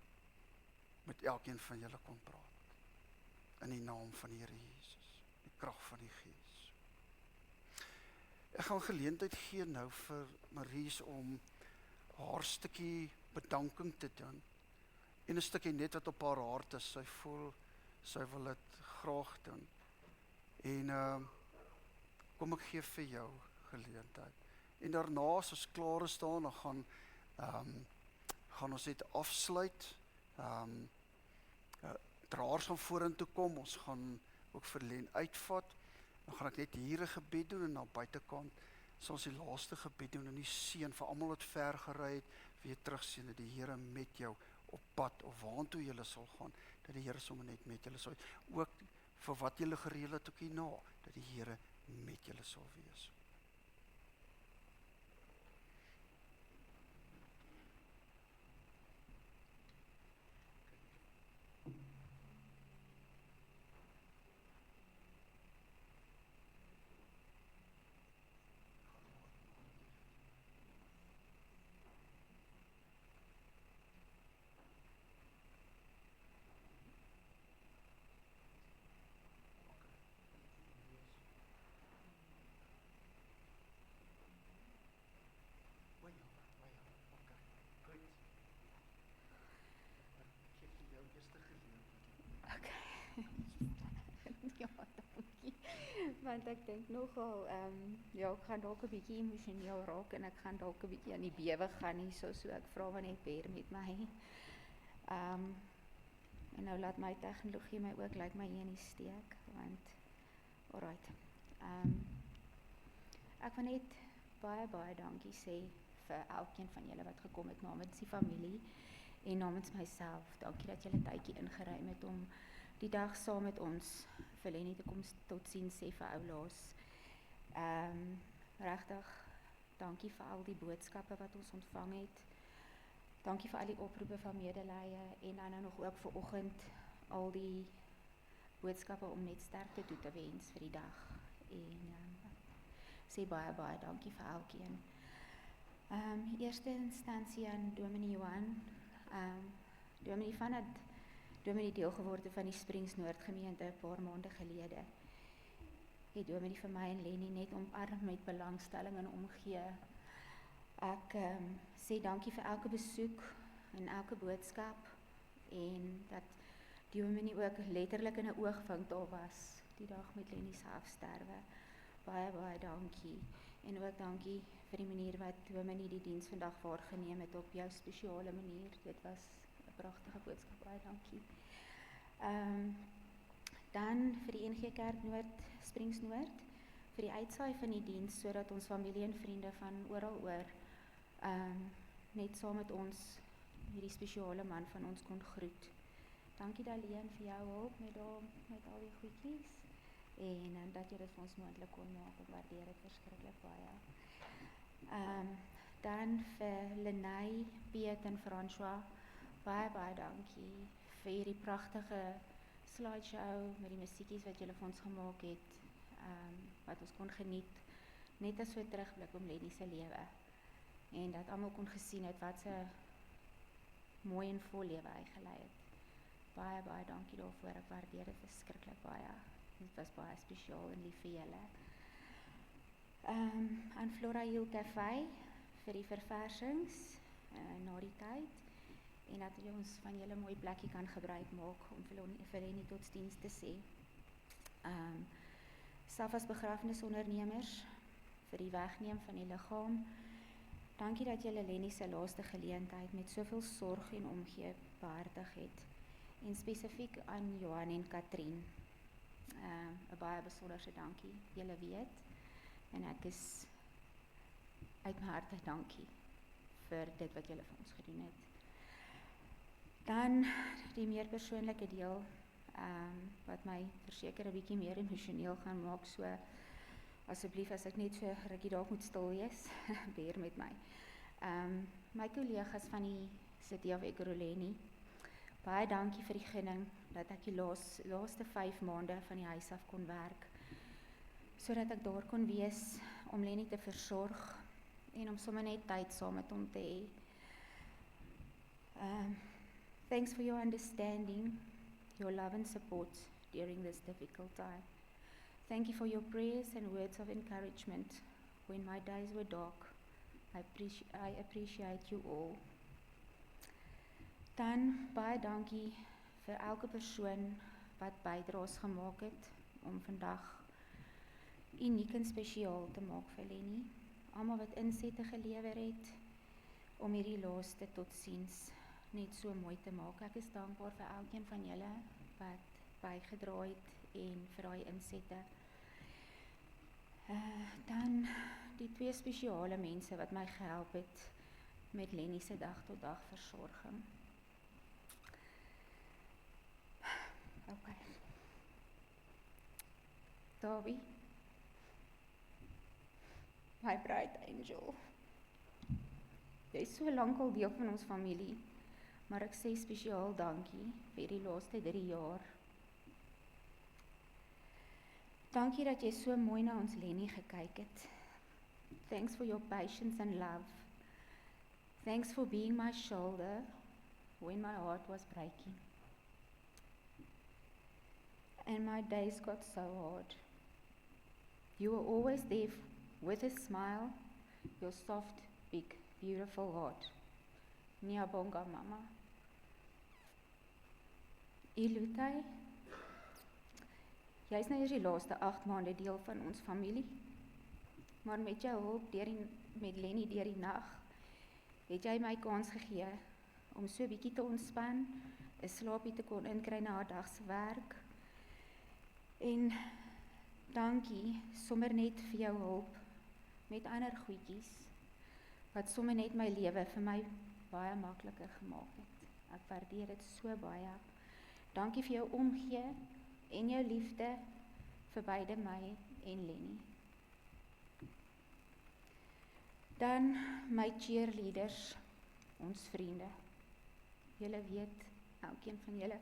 met elkeen van julle kon praat. In die naam van die Here Jesus, die krag van die Gees. Ek gaan geleentheid gee nou vir Maries om haar stukkie bedanking te doen. En 'n stukkie net wat op haar hart is, sy voel, sy wil dit graag doen. En kom ek gee vir jou geleentheid. En daarna, as ons klaar is daar, dan gaan ons net afsluit. Draers gaan vorentoe kom, ons gaan ook vir Len uitvat. Dan gaan ek net hier 'n gebed doen en dan buitekant sal ons die laaste gebed doen en die seën vir almal wat ver gery het, weer terugseën dat die Here met jou op pad of waantoe julle sal gaan, dat die Here sommer net met julle sal wees. Ook vir wat julle gereël het ook hierna, dat die Here met julle sal wees. Want ek dink nogal, ja, ek gaan dalk 'n bietjie emosioneel raak en ek gaan dalk 'n bietjie aan die bewe gaan nie, so ek vra maar net bear met my. En nou laat my tegnologie my ook lyk my hier in die steek, want alright. Ek wil net baie dankie sê vir elkeen van julle wat gekom het namens die familie en namens myself. Dankie dat julle tydjie ingeruim het om die dag saam met ons vir Lenny te kom totsiens sê vir oulaas. Regtig, dankie vir al die boodskappe wat ons ontvang het. Dankie vir al die oproepe van medelee en dan nou nog ook vir oggend al die boodskappe om net sterkte toe te wens vir die dag. En sê baie dankie vir elkeen. Eerste instansie aan Dominee Johan. Dominee vanat Dominee deel geword van die Springs Noord gemeente 'n paar maande gelede. Het Dominee vir my en Lenny net omarm met belangstelling en omgee. Ek sê dankie vir elke besoek en elke boodskap en dat Dominee ook letterlik in 'n oogwink daar was die dag met Lenny se afsterwe. Baie dankie. En ook dankie vir die manier wat Dominee die diens vandag waargeneem het op jou spesiale manier. Dit was 'n pragtige boodskap, baie dankie. Dan vir die NG Kerk Noord, Springs Noord, vir die uitsaai van die diens, sodat ons familie en vriende van oral oor net saam met ons hierdie spesiale man van ons kon groet. Dankie Daleen vir jou hulp met al die goedjies en dat jy dit vir ons moontlik kon maak. Ek waardeer dit verskriklik baie. Dan vir Lenay, Piet en François, baie dankie vir hierdie pragtige slideshow met die musiekies wat julle vir ons gemaak het, wat ons kon geniet, net as so 'n terugblik om Lenny se lewe. En dat almal kon gesien het wat 'n mooi en vol lewe hy gelei het. Baie dankie daarvoor, ek waardeer dit verskriklik baie. Dit was baie spesiaal en lief vir julle. Aan Flora Hill Cafe vir die verversings na die tyd en dat julle ons van julle mooi plekkie kan gebruik maak om vir Lenny totsiens te sê. Safas begrafnisondernemers vir die wegneem van die liggaam. Dankie dat julle Lenny se laaste geleentheid met soveel sorg en omgee behartig het. En spesifiek aan Johan en Katrien. 'n baie besonderse dankie, julle weet. En ek is uit my harte dankie vir dit wat julle vir ons gedoen het. Dan die meer persoonlike deel, wat my verseker 'n bietjie meer emosioneel gaan maak, so asseblief as ek net so rukkie dalk moet stil wees, beheer met my. My kollegas van die City of Ekurhuleni, baie dankie vir die gunning dat ek die laaste 5 maande van die huis af kon werk, sodat ek daar kon wees om Lenny te versorg en om sommer net tyd saam met hom te hê. Thanks for your understanding, your love and support during this difficult time. Thank you for your prayers and words of encouragement when my days were dark. I appreciate you all. Dan baie dankie vir elke persoon wat bydraes gemaak het om vandag uniek en spesiaal te maak vir Lenny. Almal wat insette gelewer het om hierdie laaste totsiens net so mooi te maak. Ek is dankbaar vir elkeen van julle wat bygedra het en vir daai insette. Dan die 2 spesiale mense wat my gehelp het met Lenny se dag tot dag versorging. Okay. Darby, my bright angel. Jy is so lank al deel van ons familie, maar ek sê spesiaal dankie vir die laaste 3 jaar. Dankie dat jy so mooi na ons Lenny gekyk het. Thanks for your patience and love. Thanks for being my shoulder when my heart was breaking. And my days got so hard. You were always there with a smile, your soft, big, beautiful heart. Ngiyabonga mama. Ilutai, jy is nou eers die laaste 8 maande deel van ons familie, maar met jou hulp met Lenny deur die nag, het jy my kans gegee om so 'n bietjie te ontspan, 'n slaapie te kon inkry na 'n dag se werk. En dankie sommer net vir jou hulp met ander goedjies, wat sommer net my lewe vir my baie makliker gemaak het. Ek waardeer dit so baie. Dankie vir jou omgee en jou liefde vir beide my en Lenny. Dan my cheerleaders, ons vriende. Julle weet, elkeen van julle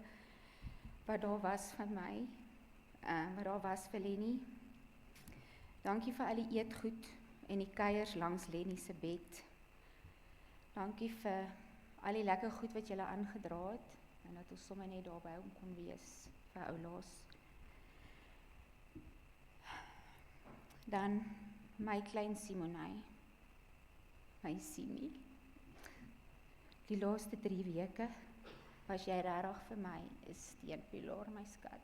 wat daar was van my, wat daar was vir Lenny. Dankie vir al die eetgoed en die kuiers langs Lenny se bed. Dankie vir al die lekker goed wat julle aangedra het en dat ons sommer net daarby hom kon wees vir oulaas. Dan my klein Simonai, my Simi. Die laaste 3 weke was jy regtig vir my 'n steunpilaar, my skat.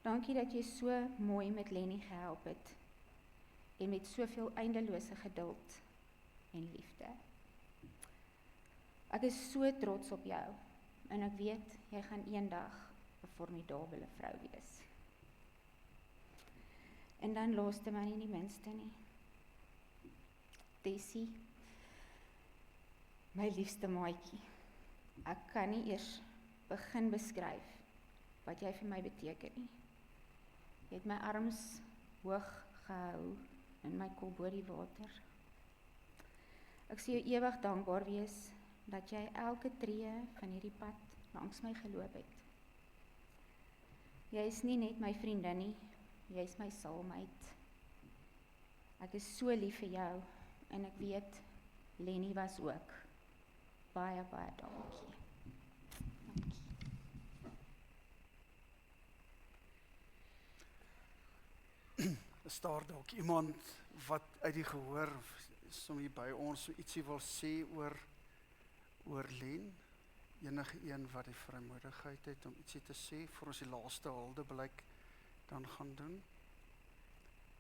Dankie dat jy so mooi met Lenny gehelp het en met soveel eindelose geduld en liefde. Ek is so trots op jou en ek weet jy gaan eendag 'n formidabele vrou wees. En dan laaste maar nie die minste nie. Tessie, my liefste maatjie. Ek kan nie eers begin beskryf wat jy vir my beteken nie. Jy het my arms hoog gehou en my kop bo die water. Ek sal jou ewig dankbaar wees dat jy elke tree van hierdie pad langs my geloop het. Jy is nie net my vriendin nie, jy is my soulmate. Ek is so lief vir jou en ek weet Lenny was ook. Baie, baie dankie. Is daar dalk iemand wat uit die gehoor som hier by ons so ietsie wil sê oor Len? Enige een wat die vrymoedigheid het om ietsie te sê vir ons die laaste huldeblyk dan gaan doen?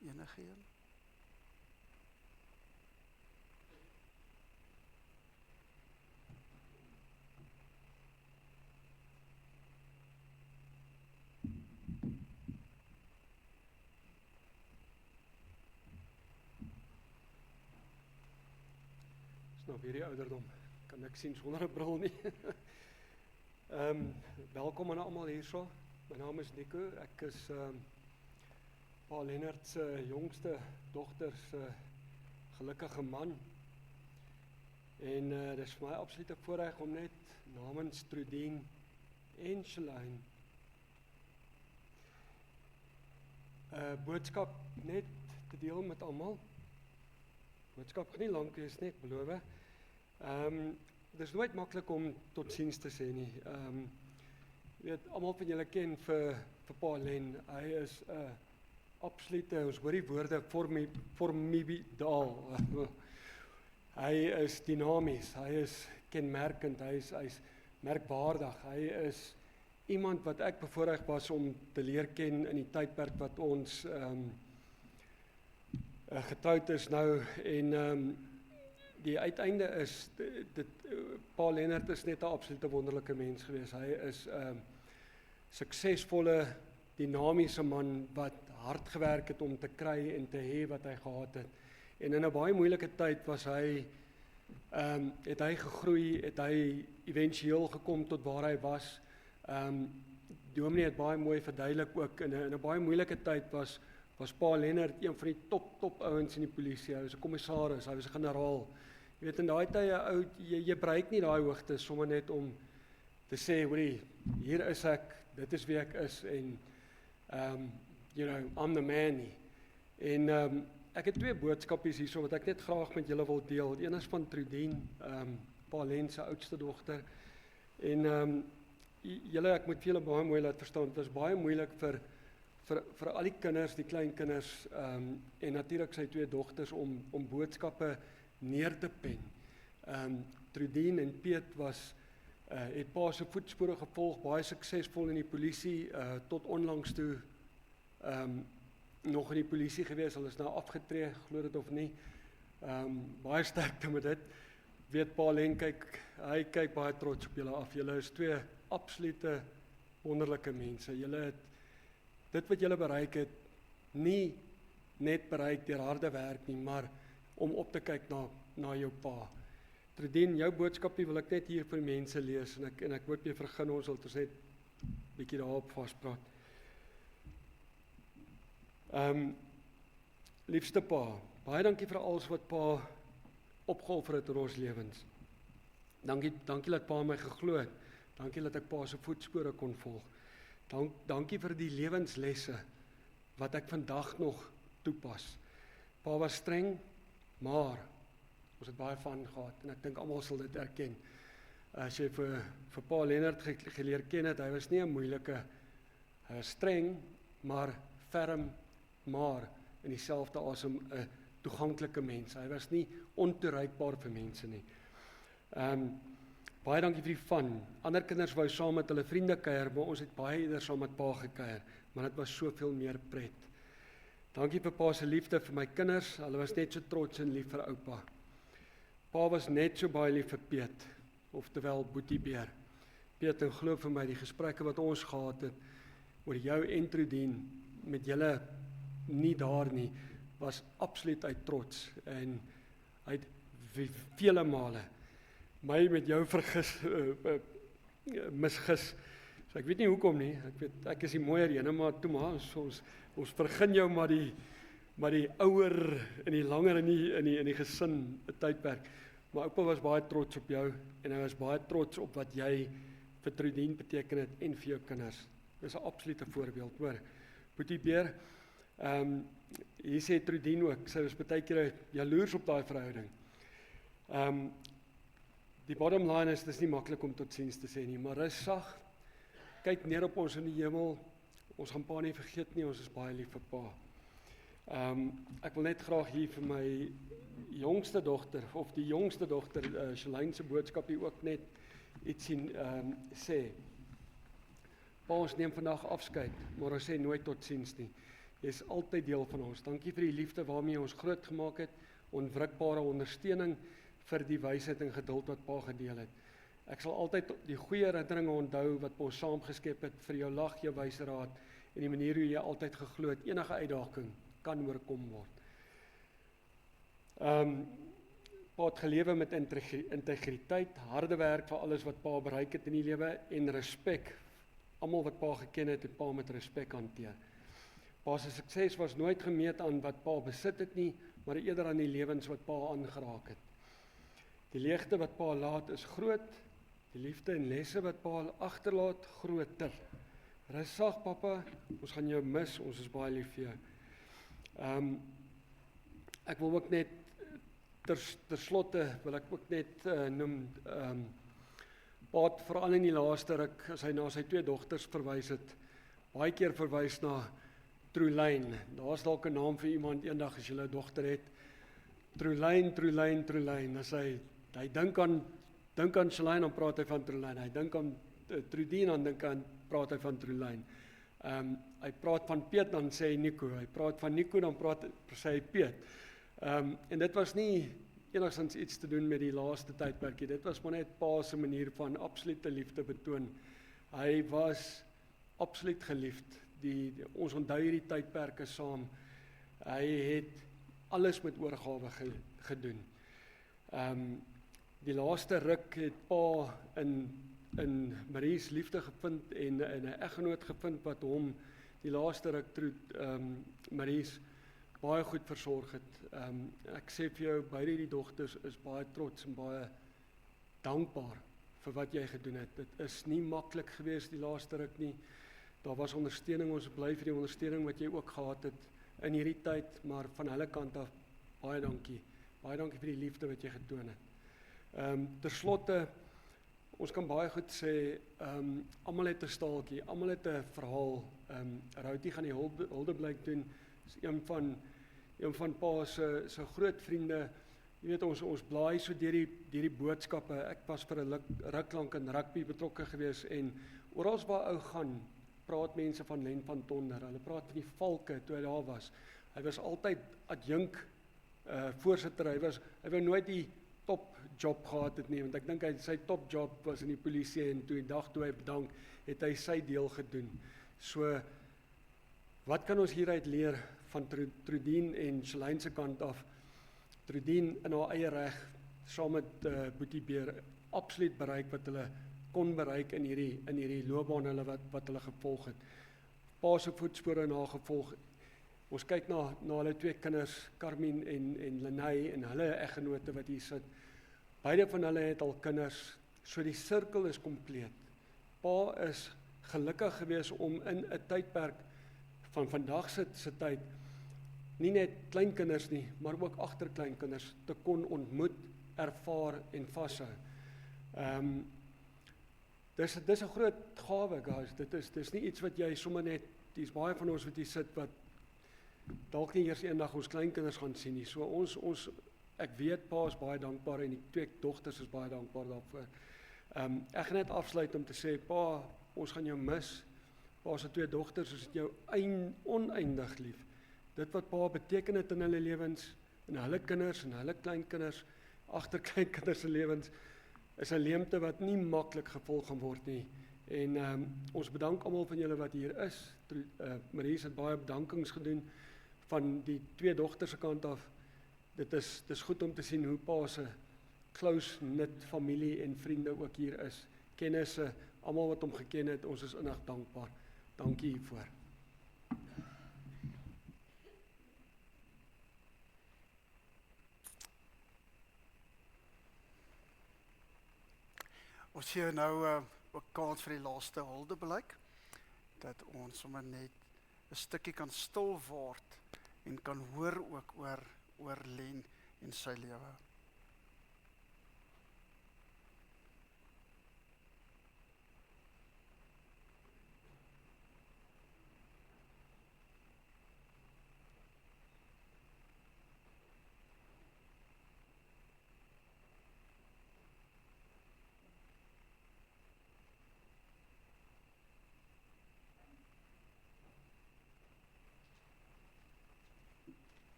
Enige een? Nou weer die ouderdom, kan ek sien sonder 'n bril nie. Welkom aan almal hierso. My naam is Nico. Ek is Pa Lennard se jongste dogter se gelukkige man. En dis vir my absoluut 'n voorreg om net namens Trudien en Shalane 'n boodskap net te deel met almal. boodskap gaan nie lank wees nie, ek beloof. Dis nooit maklik om totsiens te sê nie. Jy weet, almal van julle ken vir Pa Len. Hy is 'n absolute, ons hoor die woorde formidaal. Hy is dinamies, hy is kenmerkend, hy is merkwaardig. Hy is iemand wat ek bevoorreg was om te leer ken in die tydperk wat ons getroud is nou, en die uiteinde is, Pa Lennart is net 'n absolute wonderlike mens gewees. Hy is suksesvolle, dinamiese man wat hard gewerk het om te kry en te hê wat hy gehad het. En in 'n baie moeilike tyd was hy, het hy gegroei, het hy éventueel gekom tot waar hy was. Dominee het baie mooi verduidelik ook, in 'n baie moeilike tyd was Pa Lennart een van die top ouens in die polisie. Hy was 'n kommissaris, hy was 'n generaal. Jy weet, in daai tye, jy bereik nie daai hoogte sommer net om te sê, hoorie, hier is ek, dit is wie ek is, en you know, I'm the man nie. En ek het 2 boodskapies hierso wat ek net graag met julle wil deel. Die een is van Trudien, Pa Len se oudste dogter. En julle, ek moet vir julle baie mooi laat verstaan, dit was baie moeilik vir al die kinders, die klein kinders, en natuurlik sy 2 dogters om boodskappe neer te pen. Trudien en Piet het pa se voetspore gevolg, baie suksesvol in die polisie, tot onlangs toe nog in die polisie gewees, hulle is nou afgetree, glo dit of nie. Baie sterkte met dit. Weet Pa Len, hy kyk baie trots op julle af. Julle is 2 absolute wonderlike mense. Julle het dit wat julle bereik het, nie net bereik deur harde werk nie, maar om op te kyk na jou pa. Trudien, jou boodskapie wil ek net hier vir mense lees, en ek moet jy vergun, ons sal net bietjie daarop vaspraat. Liefste pa, baie dankie vir alles wat pa opgeoffer het in ons lewens. Dankie dat pa my geglo het. Dankie dat ek pa se voetspore kon volg. Dankie vir die lewenslesse wat ek vandag nog toepas. Pa was streng, maar ons het baie van gehad, en ek dink almal sal dit erken. As jy vir Pa Lennart geleer ken het, hy was nie 'n moeilike, hy was streng, maar ferm, maar in dieselfde asem 'n toeganklike mens. Hy was nie ontoereikbaar vir mense nie. Baie dankie vir die van. Ander kinders wou saam met hulle vriende kuier, maar ons het baie eerder saam met pa gekuier, maar dit was soveel meer pret. Dankie vir pa se liefde vir my kinders, hulle was net so trots en lief vir oupa. Pa was net so baie lief vir Piet, oftewel Boetie Beer. Piet, en glo vir my, die gesprekke wat ons gehad het oor jou en Trudien, met julle nie daar nie, was absoluut uit trots, en hy het vele male my met jou misgis. So ek weet nie hoekom nie, ek is die mooier ene, maar toe maar, ons vergun jou maar die ouer en die langer in die gesin tydperk. Maar oupa was baie trots op jou, en hy was baie trots op wat jy vir Trudien beteken het, en vir jou kinders. Dit is 'n absolute voorbeeld, hoor. Boetie Beer, hier sê Trudien ook, sy was baie keer jaloers op daai verhouding. Die bottom line is, dit is nie maklik om totsiens te sê nie, maar is sag, kyk neer op ons in die hemel, ons gaan pa nie vergeet nie, ons is baie lief vir pa. Ek wil net graag hier vir my jongste dogter, of die jongste dogter, Shalyn se boodskap hier ook net iets sê. Pa, ons neem vandag afskeid, maar ons sê nooit totsiens nie. Jy is altyd deel van ons. Dankie vir die liefde waarmee ons groot gemaak het, onwrikbare ondersteuning vir die wysheid en geduld wat pa gedeel het. Ek sal altyd die goeie herinneringe onthou wat ons saam geskep het, vir jou lag, jou wyse raad, en die manier hoe jy altyd geglo het, enige uitdaging kan oorkom word. Pa het gelewe met integriteit, harde werk vir alles wat pa bereik het in die lewe, en respek. Almal wat pa geken het pa met respek hanteer. Pa se sukses was nooit gemeet aan wat pa besit het nie, maar eerder aan die lewens wat pa aangeraak het. Die leegte wat pa laat is groot, die liefde en lesse wat pa agterlaat groter. Rustig, pappa, ons gaan jou mis, ons is baie lief vir jou. Ek wil ook net ter slotte wil ek ook net noem, Paat veral in die laaste ruk, as hy na sy 2 dogters verwys het, baie keer verwys na Trolyn. Daar's dalk 'n naam vir iemand eendag as jy 'n dogter het. Trolyn. As hy dink aan Shalyn, dan praat hy van Trolyn. Hy dink aan Trudien, dan praat hy van Trolyn. Hy praat van Piet, dan sê hy Nico. Hy praat van Nico, dan sê hy Piet. En dit was nie enigstens iets te doen met die laaste tydperkie. Dit was maar net Pa se manier van absolute liefde betoon. Hy was absoluut geliefd. Ons onthou hierdie tydperke saam. Hy het alles met oorgawe gedoen. Die laaste ruk het Pa in Marie's liefde gevind en 'n eggenoot gevind wat hom die laaste ruk Marie's baie goed versorg het. Ek sê vir jou, beide die dogters is baie trots en baie dankbaar vir wat jy gedoen het. Dit is nie maklik geweest die laaste ruk nie. Daar was ondersteuning, ons bly vir die ondersteuning wat jy ook gehad het in hierdie tyd, maar van hulle kant af, baie dankie. Baie dankie vir die liefde wat jy getoon het. Ter slotte, ons kan baie goed sê, almal het 'n staaltjie, almal het 'n verhaal. Routie gaan die huldeblyk doen, is een van Pa se groot vriende. Jy weet, ons blaai so deur die boodskappe. Ek was vir 'n ruk lank in rugby betrokke gewees en oral waar ou gaan, praat mense van Len van Tonder. Hulle praat van die valke toe hy daar was. Hy was altyd adjunk voorsitter. Hy wou nooit die top job gehad het nie, want ek dink sy top job was in die polisie en toe die dag toe hy bedank, het hy sy deel gedoen. So, wat kan ons hieruit leer van Trudien en Shalyn se kant af? Trudien in haar eie reg, saam met Boetie Beer, absoluut bereik wat hulle kon bereik in hierdie loopbaan wat hulle gevolg het. Pa se voetspore nagevolg. Ons kyk na hulle 2 kinders, Carmien en Lenay en hulle eggenote wat hier sit. Beide van hulle het al kinders, so die sirkel is kompleet. Pa is gelukkig geweest om in 'n tydperk van vandag se tyd nie net kleinkinders nie, maar ook agterkleinkinders te kon ontmoet, ervaar en vashou. Dis 'n groot gawe, guys. Dis nie iets wat jy sommer net, dis baie van ons wat hier sit wat dalk nie eers eendag ons kleinkinders gaan sien nie. So ek weet Pa is baie dankbaar en die 2 dogters is baie dankbaar daarvoor. Ek gaan net afsluit om te sê, Pa, ons gaan jou mis. Pa se 2 dogters, ons het jou oneindig lief. Dit wat Pa beteken het in hulle lewens, in hulle kinders en hulle kleinkinders, agterkleinkinders se lewens, is 'n leemte wat nie maklik gevolg gaan word nie. En ons bedank almal van julle wat hier is. Marie het baie bedankings gedoen van die 2 dogters se kant af. Dis goed om te sien hoe Pa se close-knit familie en vriende ook hier is. Kennisse, almal wat hom geken het, ons is innig dankbaar. Dankie hiervoor. Ons sien nou ook kans vir die laaste huldeblyk, dat ons sommer net 'n stukkie kan stil word en kan hoor ook oor Len en sy lewe.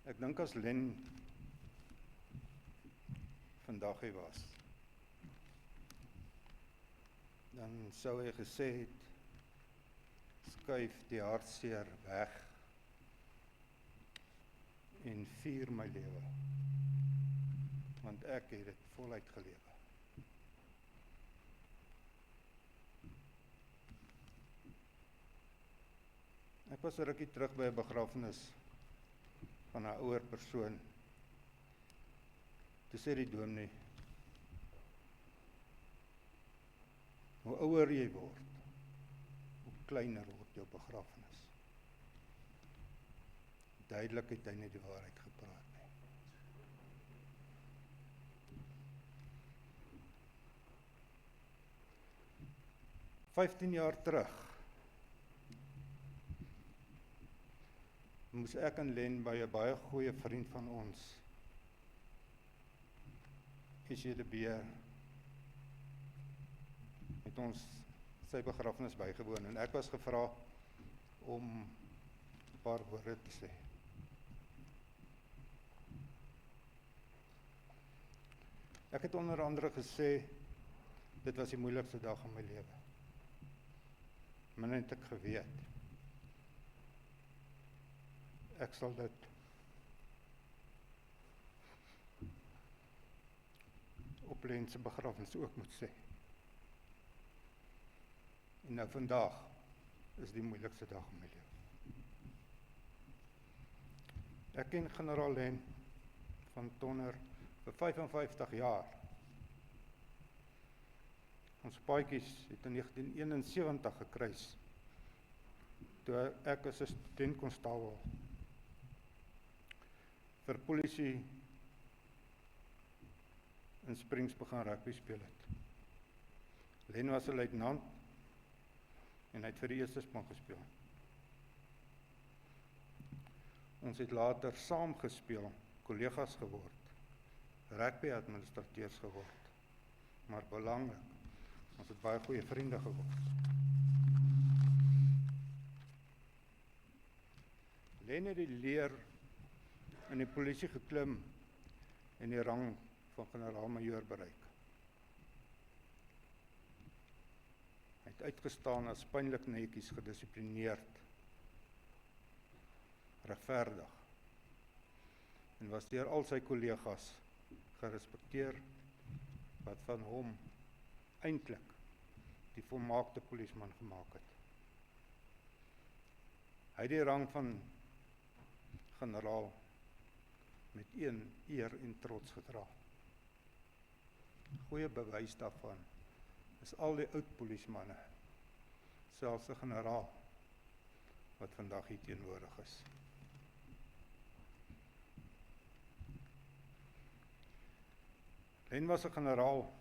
Ek dink as Len vandag hy was, dan sou hy gesê het, skuif die hartseer weg en vier my lewe, want ek het dit voluit gelewe. Ek was 'n rukkie terug by 'n begrafnis van 'n ouer persoon. Toe sê die dominee, hoe ouer jy word, hoe kleiner word jou begrafenis. Duidelik het hy nie die waarheid gepraat nie. "15 jaar terug moes ek en Len by 'n baie goeie vriend van ons, Esje de Beer, het ons sy begrafenis bygewoon en ek was gevra om 'n paar woorde te sê. Ek het onder andere gesê, dit was die moeilikste dag in my lewe. Maar net ek geweet, ek sal dit op Len se begrafenis ook moet sê. En nou vandag is die moeilikste dag in my lewe. Ek ken generaal Len van Tonner vir 55 jaar. Ons paadjies het in 1971 gekruis, toe ek as 'n studentkonstabel vir polisie in Springs begin rugby speel het. Len was 'n luitenant en hy het vir die eerste span gespeel. Ons het later saam gespeel, kollegas geword, rugby-administrateurs geword, maar belangrik, ons het baie goeie vriende geword. Len het die leer in die polisie geklim en die rang van generaal-majoor bereik. Hy het uitgestaan as pynlik netjies, gedissiplineerd, regverdig en was deur al sy kollegas gerespekteer, wat van hom eintlik die volmaakte polisieman gemaak het. Hy het die rang van generaal met een eer en trots gedra. Goeie bewys daarvan is al die oud polisiemanne, selfs 'n generaal, wat vandag hier teenwoordig is. Len was 'n generaal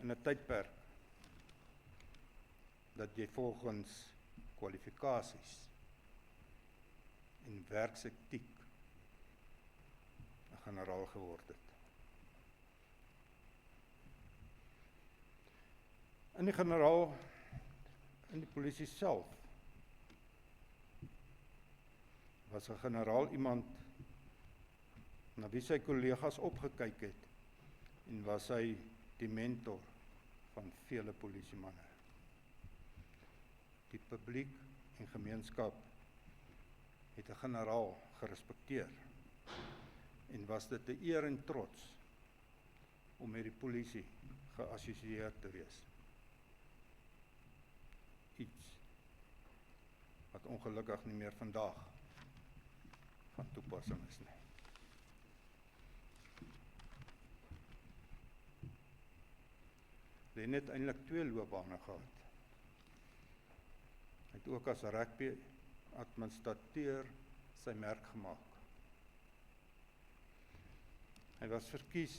in 'n tydperk dat jy volgens kwalifikasies en werksetiek 'n generaal geword het. In die generaal, in die polisie self, was 'n generaal iemand na wie sy kollegas opgekyk het en was hy die mentor van vele polisiemanne. Die publiek en gemeenskap het 'n generaal gerespekteer en was dit 'n eer en trots om met die polisie geassosieer te wees. Iets wat ongelukkig nie meer vandag van toepassing is nie. Len het eintlik 2 loopbane gehad. Hy het ook as rugby-administrateur sy merk gemaak. Hy was verkies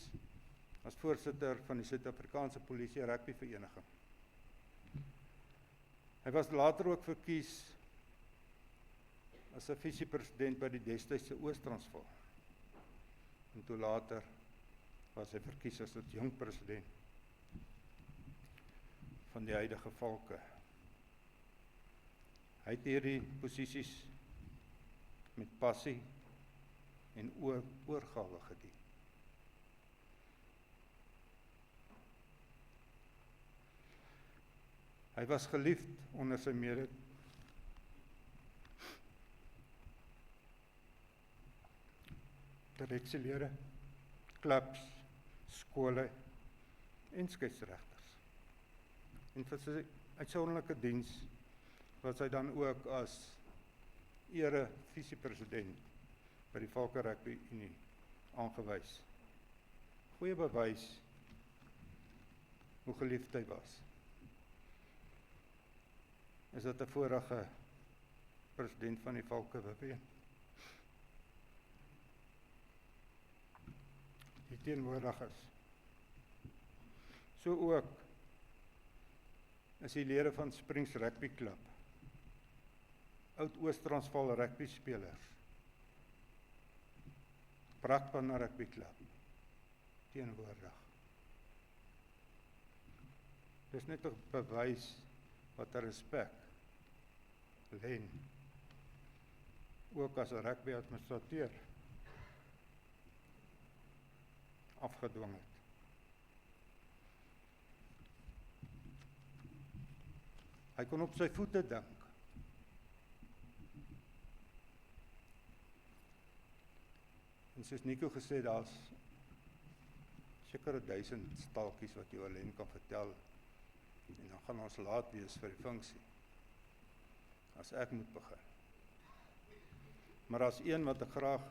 as voorsitter van die Suid-Afrikaanse Polisie Rugby Vereniging. Hy was later ook verkies as 'n visiepresident by die destydse Oos-Transvaal. En toe later was hy verkies as 'n jong president van die huidige Valke. Hy het hierdie posisies met passie en oorgawe gedien. Hy was geliefd onder sy direksielede, klubs, skole en skeieregters. En vir sy uitsonderlike diens was hy dan ook as ere visiepresident by die Valke Rugby Unie aangewys. Goeie bewys hoe geliefd hy was. Is dit 'n vorige president van die Valke Rugby? Die teenwoordig is. So ook is die lede van Springs Rugby Club, oud Oos-Transvaal rugby spelers, Brakpan Rugby Club, teenwoordig. Dis net 'n bewys wat 'n respek Len, ook as 'n rugby administrateur, afgedwing het. Hy kon op sy voete dink. En soos Nico gesê, daar's sekere 1000 staaltjies wat jy oor Len kan vertel, en dan gaan ons laat wees vir die funksie, as ek moet begin. Maar as een wat ek graag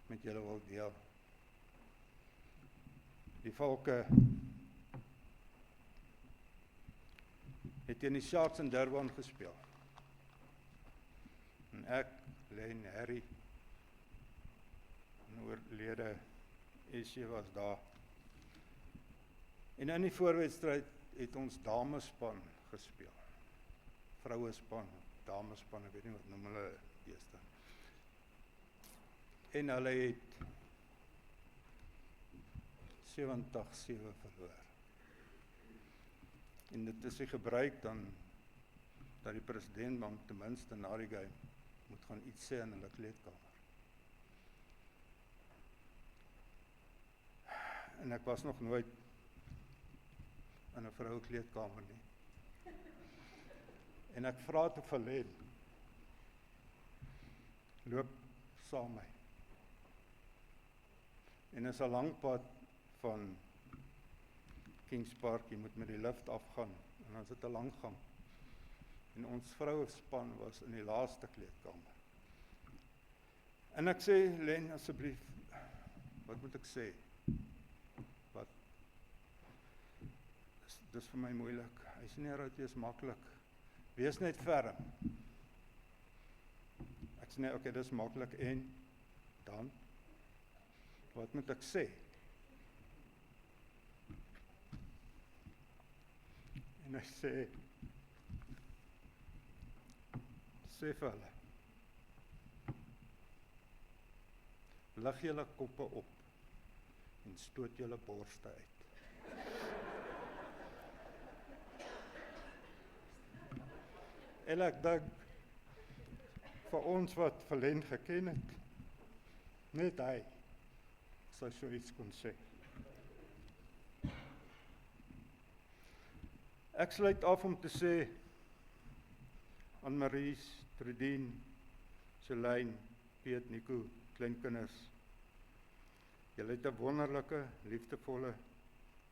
met julle wil deel. Die Valke het teen die Sharks in Durban gespeel. En ek, Len, Harry, en oorlede SC was daar. En in die voorwedstryd het ons damespan gespeel. Vrouespan, damespan, ek weet nie wat noem hulle deesdae. En hulle het 70-7 verloor. En dit is die gebruik dan, dat die president dan ten minste na die game moet gaan iets sê in hulle kleedkamer. En ek was nog nooit in 'n vroue kleedkamer nie. En ek vra toe vir Len, loop saam my. En is 'n lang pad van Kings Park, jy moet met die lift afgaan, en dan is dit 'n lang gang. En ons vrouespan was in die laaste kleedkamer. En ek sê, Len, asseblief, wat moet ek sê? Wat? Dis vir my moeilik. Hy sê nie, Routie, is maklik. Wees net ferm. Ek sê nee, okay, dis maklik, en dan? Wat moet ek sê? En hy sê vir hulle, lig julle koppe op en stoot julle borste uit. En ek dink, vir ons wat vir Len geken het, net hy sou so iets kon sê. Ek sluit af om te sê aan Maries, Trudien, Shalyn, Piet, Nico, kleinkinders, julle het 'n wonderlike, liefdevolle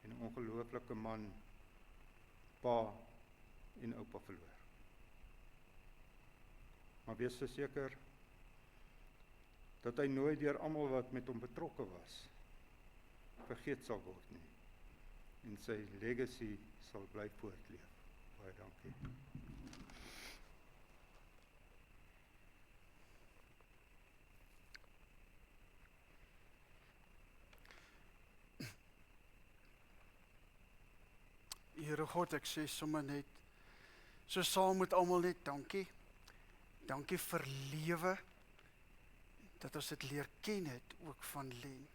en ongelooflike man, pa en oupa verloor. Maar wees verseker dat hy nooit deur almal wat met hom betrokke was vergeet sal word nie. En sy legacy sal bly voortleef. Baie dankie. Here God, ek sê sommer net, so saam met almal net dankie. Dankie vir lewe, dat ons dit leer ken het, ook van Len.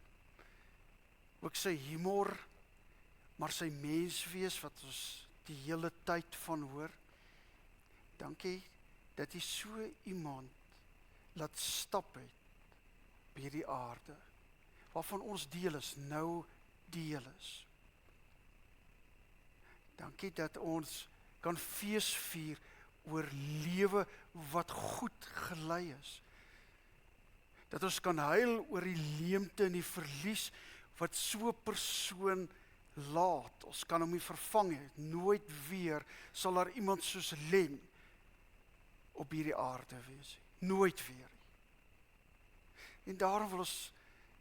Ook sy humor, maar sy menswees, wat ons die hele tyd van hoor. Dankie, dat hy so iemand laat stap het, op hierdie aarde, waarvan ons deel is, nou deel is. Dankie dat ons kan feesvier oor lewe wat goed gelei is. Dat ons kan huil oor die leemte en die verlies wat so 'n persoon laat. Ons kan hom nie vervang het. Nooit weer sal daar iemand soos Len op hierdie aarde wees. Nooit weer. En daarom wil ons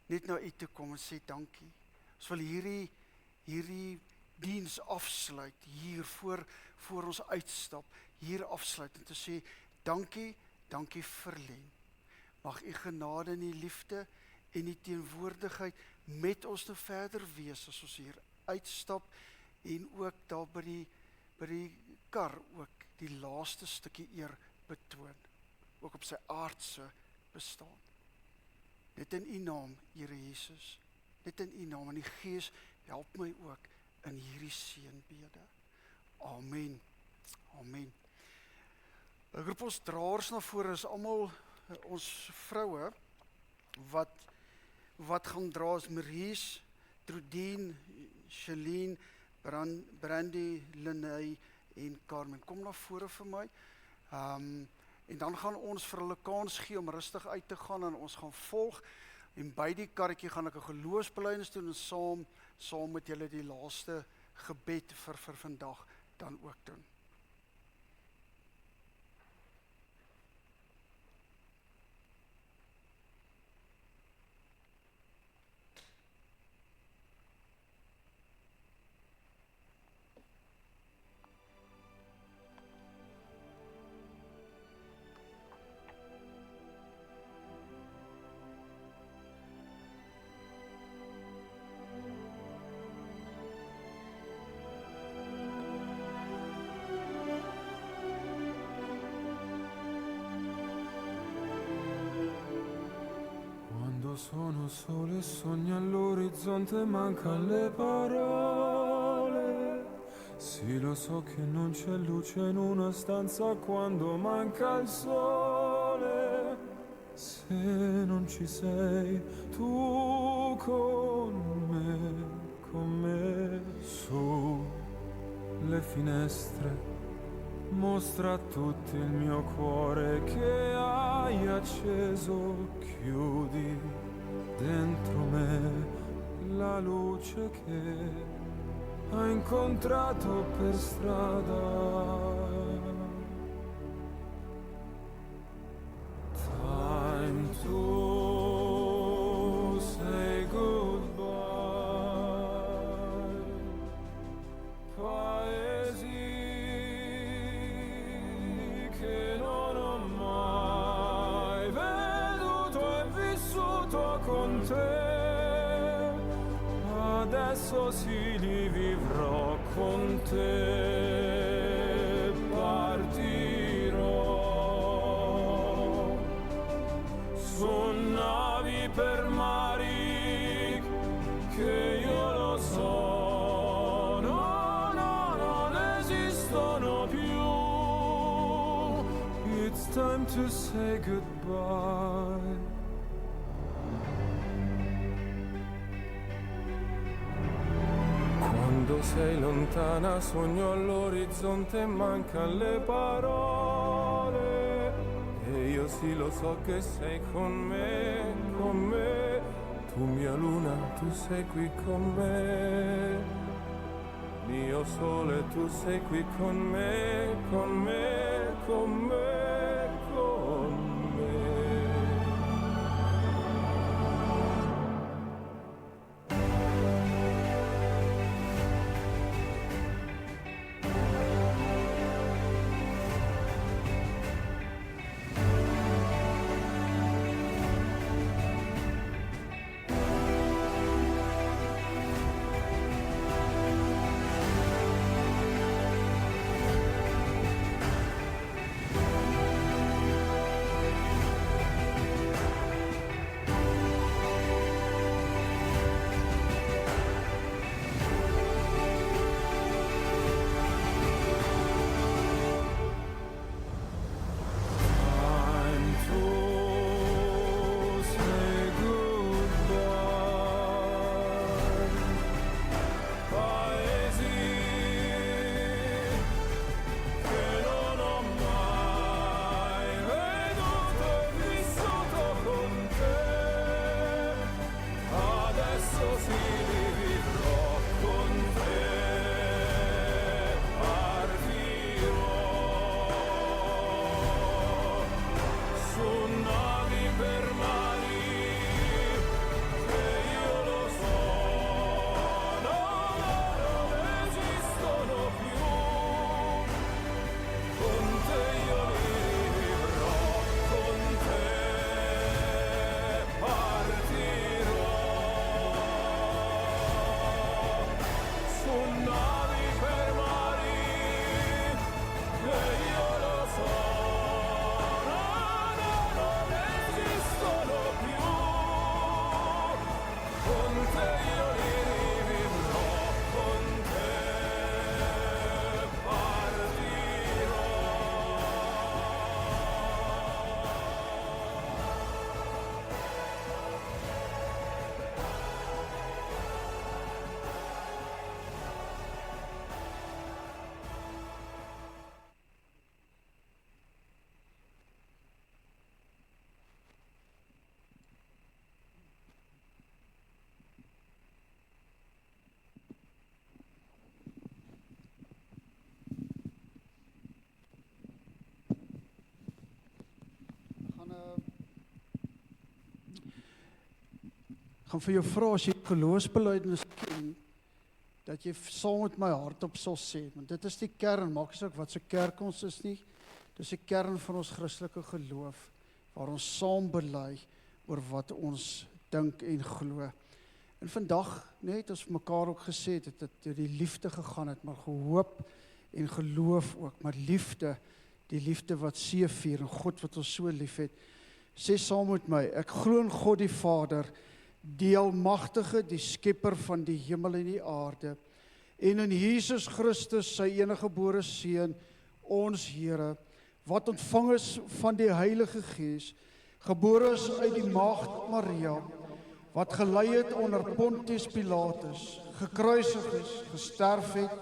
net na U toe kom en sê dankie. Ons wil hierdie diens afsluit, hier voor ons uitstap, hier afsluit en te sê, dankie vir Len. Mag U genade en U liefde en U teenwoordigheid met ons nou verder wees, as ons hier uitstap, en ook daar by die kar ook die laaste stukkie eer betoon, ook op sy aardse bestaan. Net in U naam, Here Jesus, net in U naam, en die Gees help my ook in hierdie seënbede. Amen. Amen. Ek roep ons draers na vore, is almal ons vroue wat gaan dra, is Maries, Trudien, Shalene, Brandy, Linney en Carmen. Kom na vore vir my. En dan gaan ons vir hulle kans gee om rustig uit te gaan en ons gaan volg. En by die karretjie gaan ek 'n geloofsbelijdenis doen en saam met julle die laaste gebed vir vandag dan ook doen. Sono sole, sogno all'orizzonte, mancano le parole. Sì, lo so che non c'è luce in una stanza quando manca il sole. Se non ci sei tu con me, su le finestre, mostra a tutti il mio cuore che hai acceso, chiudi dentro me la luce che hai incontrato per strada. Time to say goodbye. Paesi che non ho mai veduto e vissuto con te. Adesso sì li vivrò con te. Partirò su navi per mari che io lo so, non esistono più. It's time to say goodbye. Quando sei lontana sogno all'orizzonte, mancano le parole. E io sì lo so che sei con me, con me. Tu mia luna, tu sei qui con me. Mio sole, tu sei qui con me, con me, con me, con me. gaan vir jou vra as jy geloofsbelijdenis ken, dat jy saam met my hardop sal sê, want dit is die kern, maak nie saak wat se kerk ons is nie, dis die kern van ons Christelike geloof, waar ons saam bely oor wat ons dink en glo. En vandag, net as mekaar ook gesê het, dat dit die liefde gegaan het, maar gehoop en geloof ook, maar liefde, die liefde wat seëvier, en God wat ons so lief het, sê saam met my, ek glo in God die Vader, die Almagtige, die Skepper van die hemel en die aarde, en in Jesus Christus, sy eniggebore Seun, ons Here, wat ontvang is van die Heilige Gees, gebore is uit die maagd Maria, wat gelei het onder Pontius Pilatus, gekruisig is, gesterf het,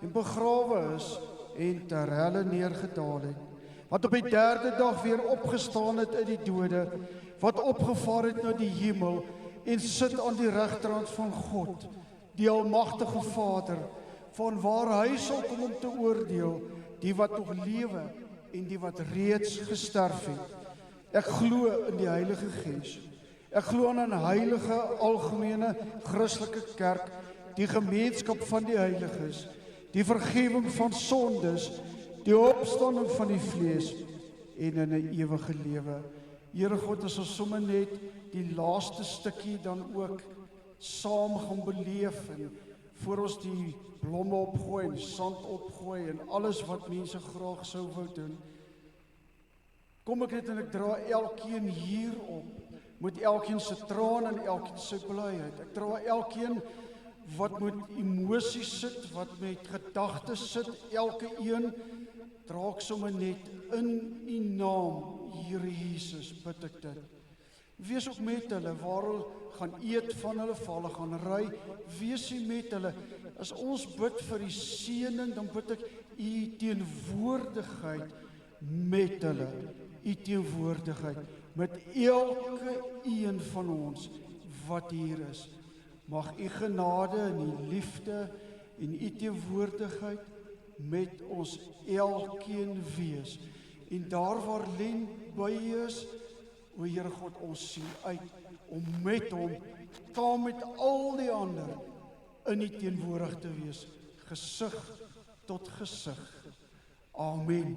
en begrawe is, en ter helle neergedaal het, wat op die derde dag weer opgestaan het uit die dode, wat opgevaar het na die hemel, en sit aan die regterhand van God, die Almagtige Vader, van waar hy sal kom om te oordeel, die wat nog lewe, en die wat reeds gesterf het. Ek glo in die Heilige Gees. Ek glo aan 'n heilige, algemene, Christelike kerk, die gemeenskap van die heiliges, die vergifnis van sondes, die opstanding van die vlees, en in 'n ewige lewe. Here God, as ons sommer net die laaste stukkie dan ook saam gaan beleef, en voor ons die blomme opgooi, en sand opgooi, en alles wat mense graag sou wou doen, kom ek net en ek dra elkeen hier op, met elkeen se trane en elkeen se blyheid. Ek dra elkeen wat met emosies sit, wat met gedagtes sit, elke een dra ek sommer net in U naam, Here Jesus, bid ek dit. Wees ook met hulle, waar hulle gaan eet van hulle, waar hulle gaan ry, wees U met hulle. As ons bid vir die seëning, dan bid ek U teenwoordigheid met hulle, U teenwoordigheid, met elke een van ons wat hier is. Mag U genade en U liefde en U teenwoordigheid met ons elkeen wees. En daar waar Len by is, o Here God, ons sien uit om met hom, saam met al die ander, in U teenwoordig te wees, gesig tot gesig. Amen.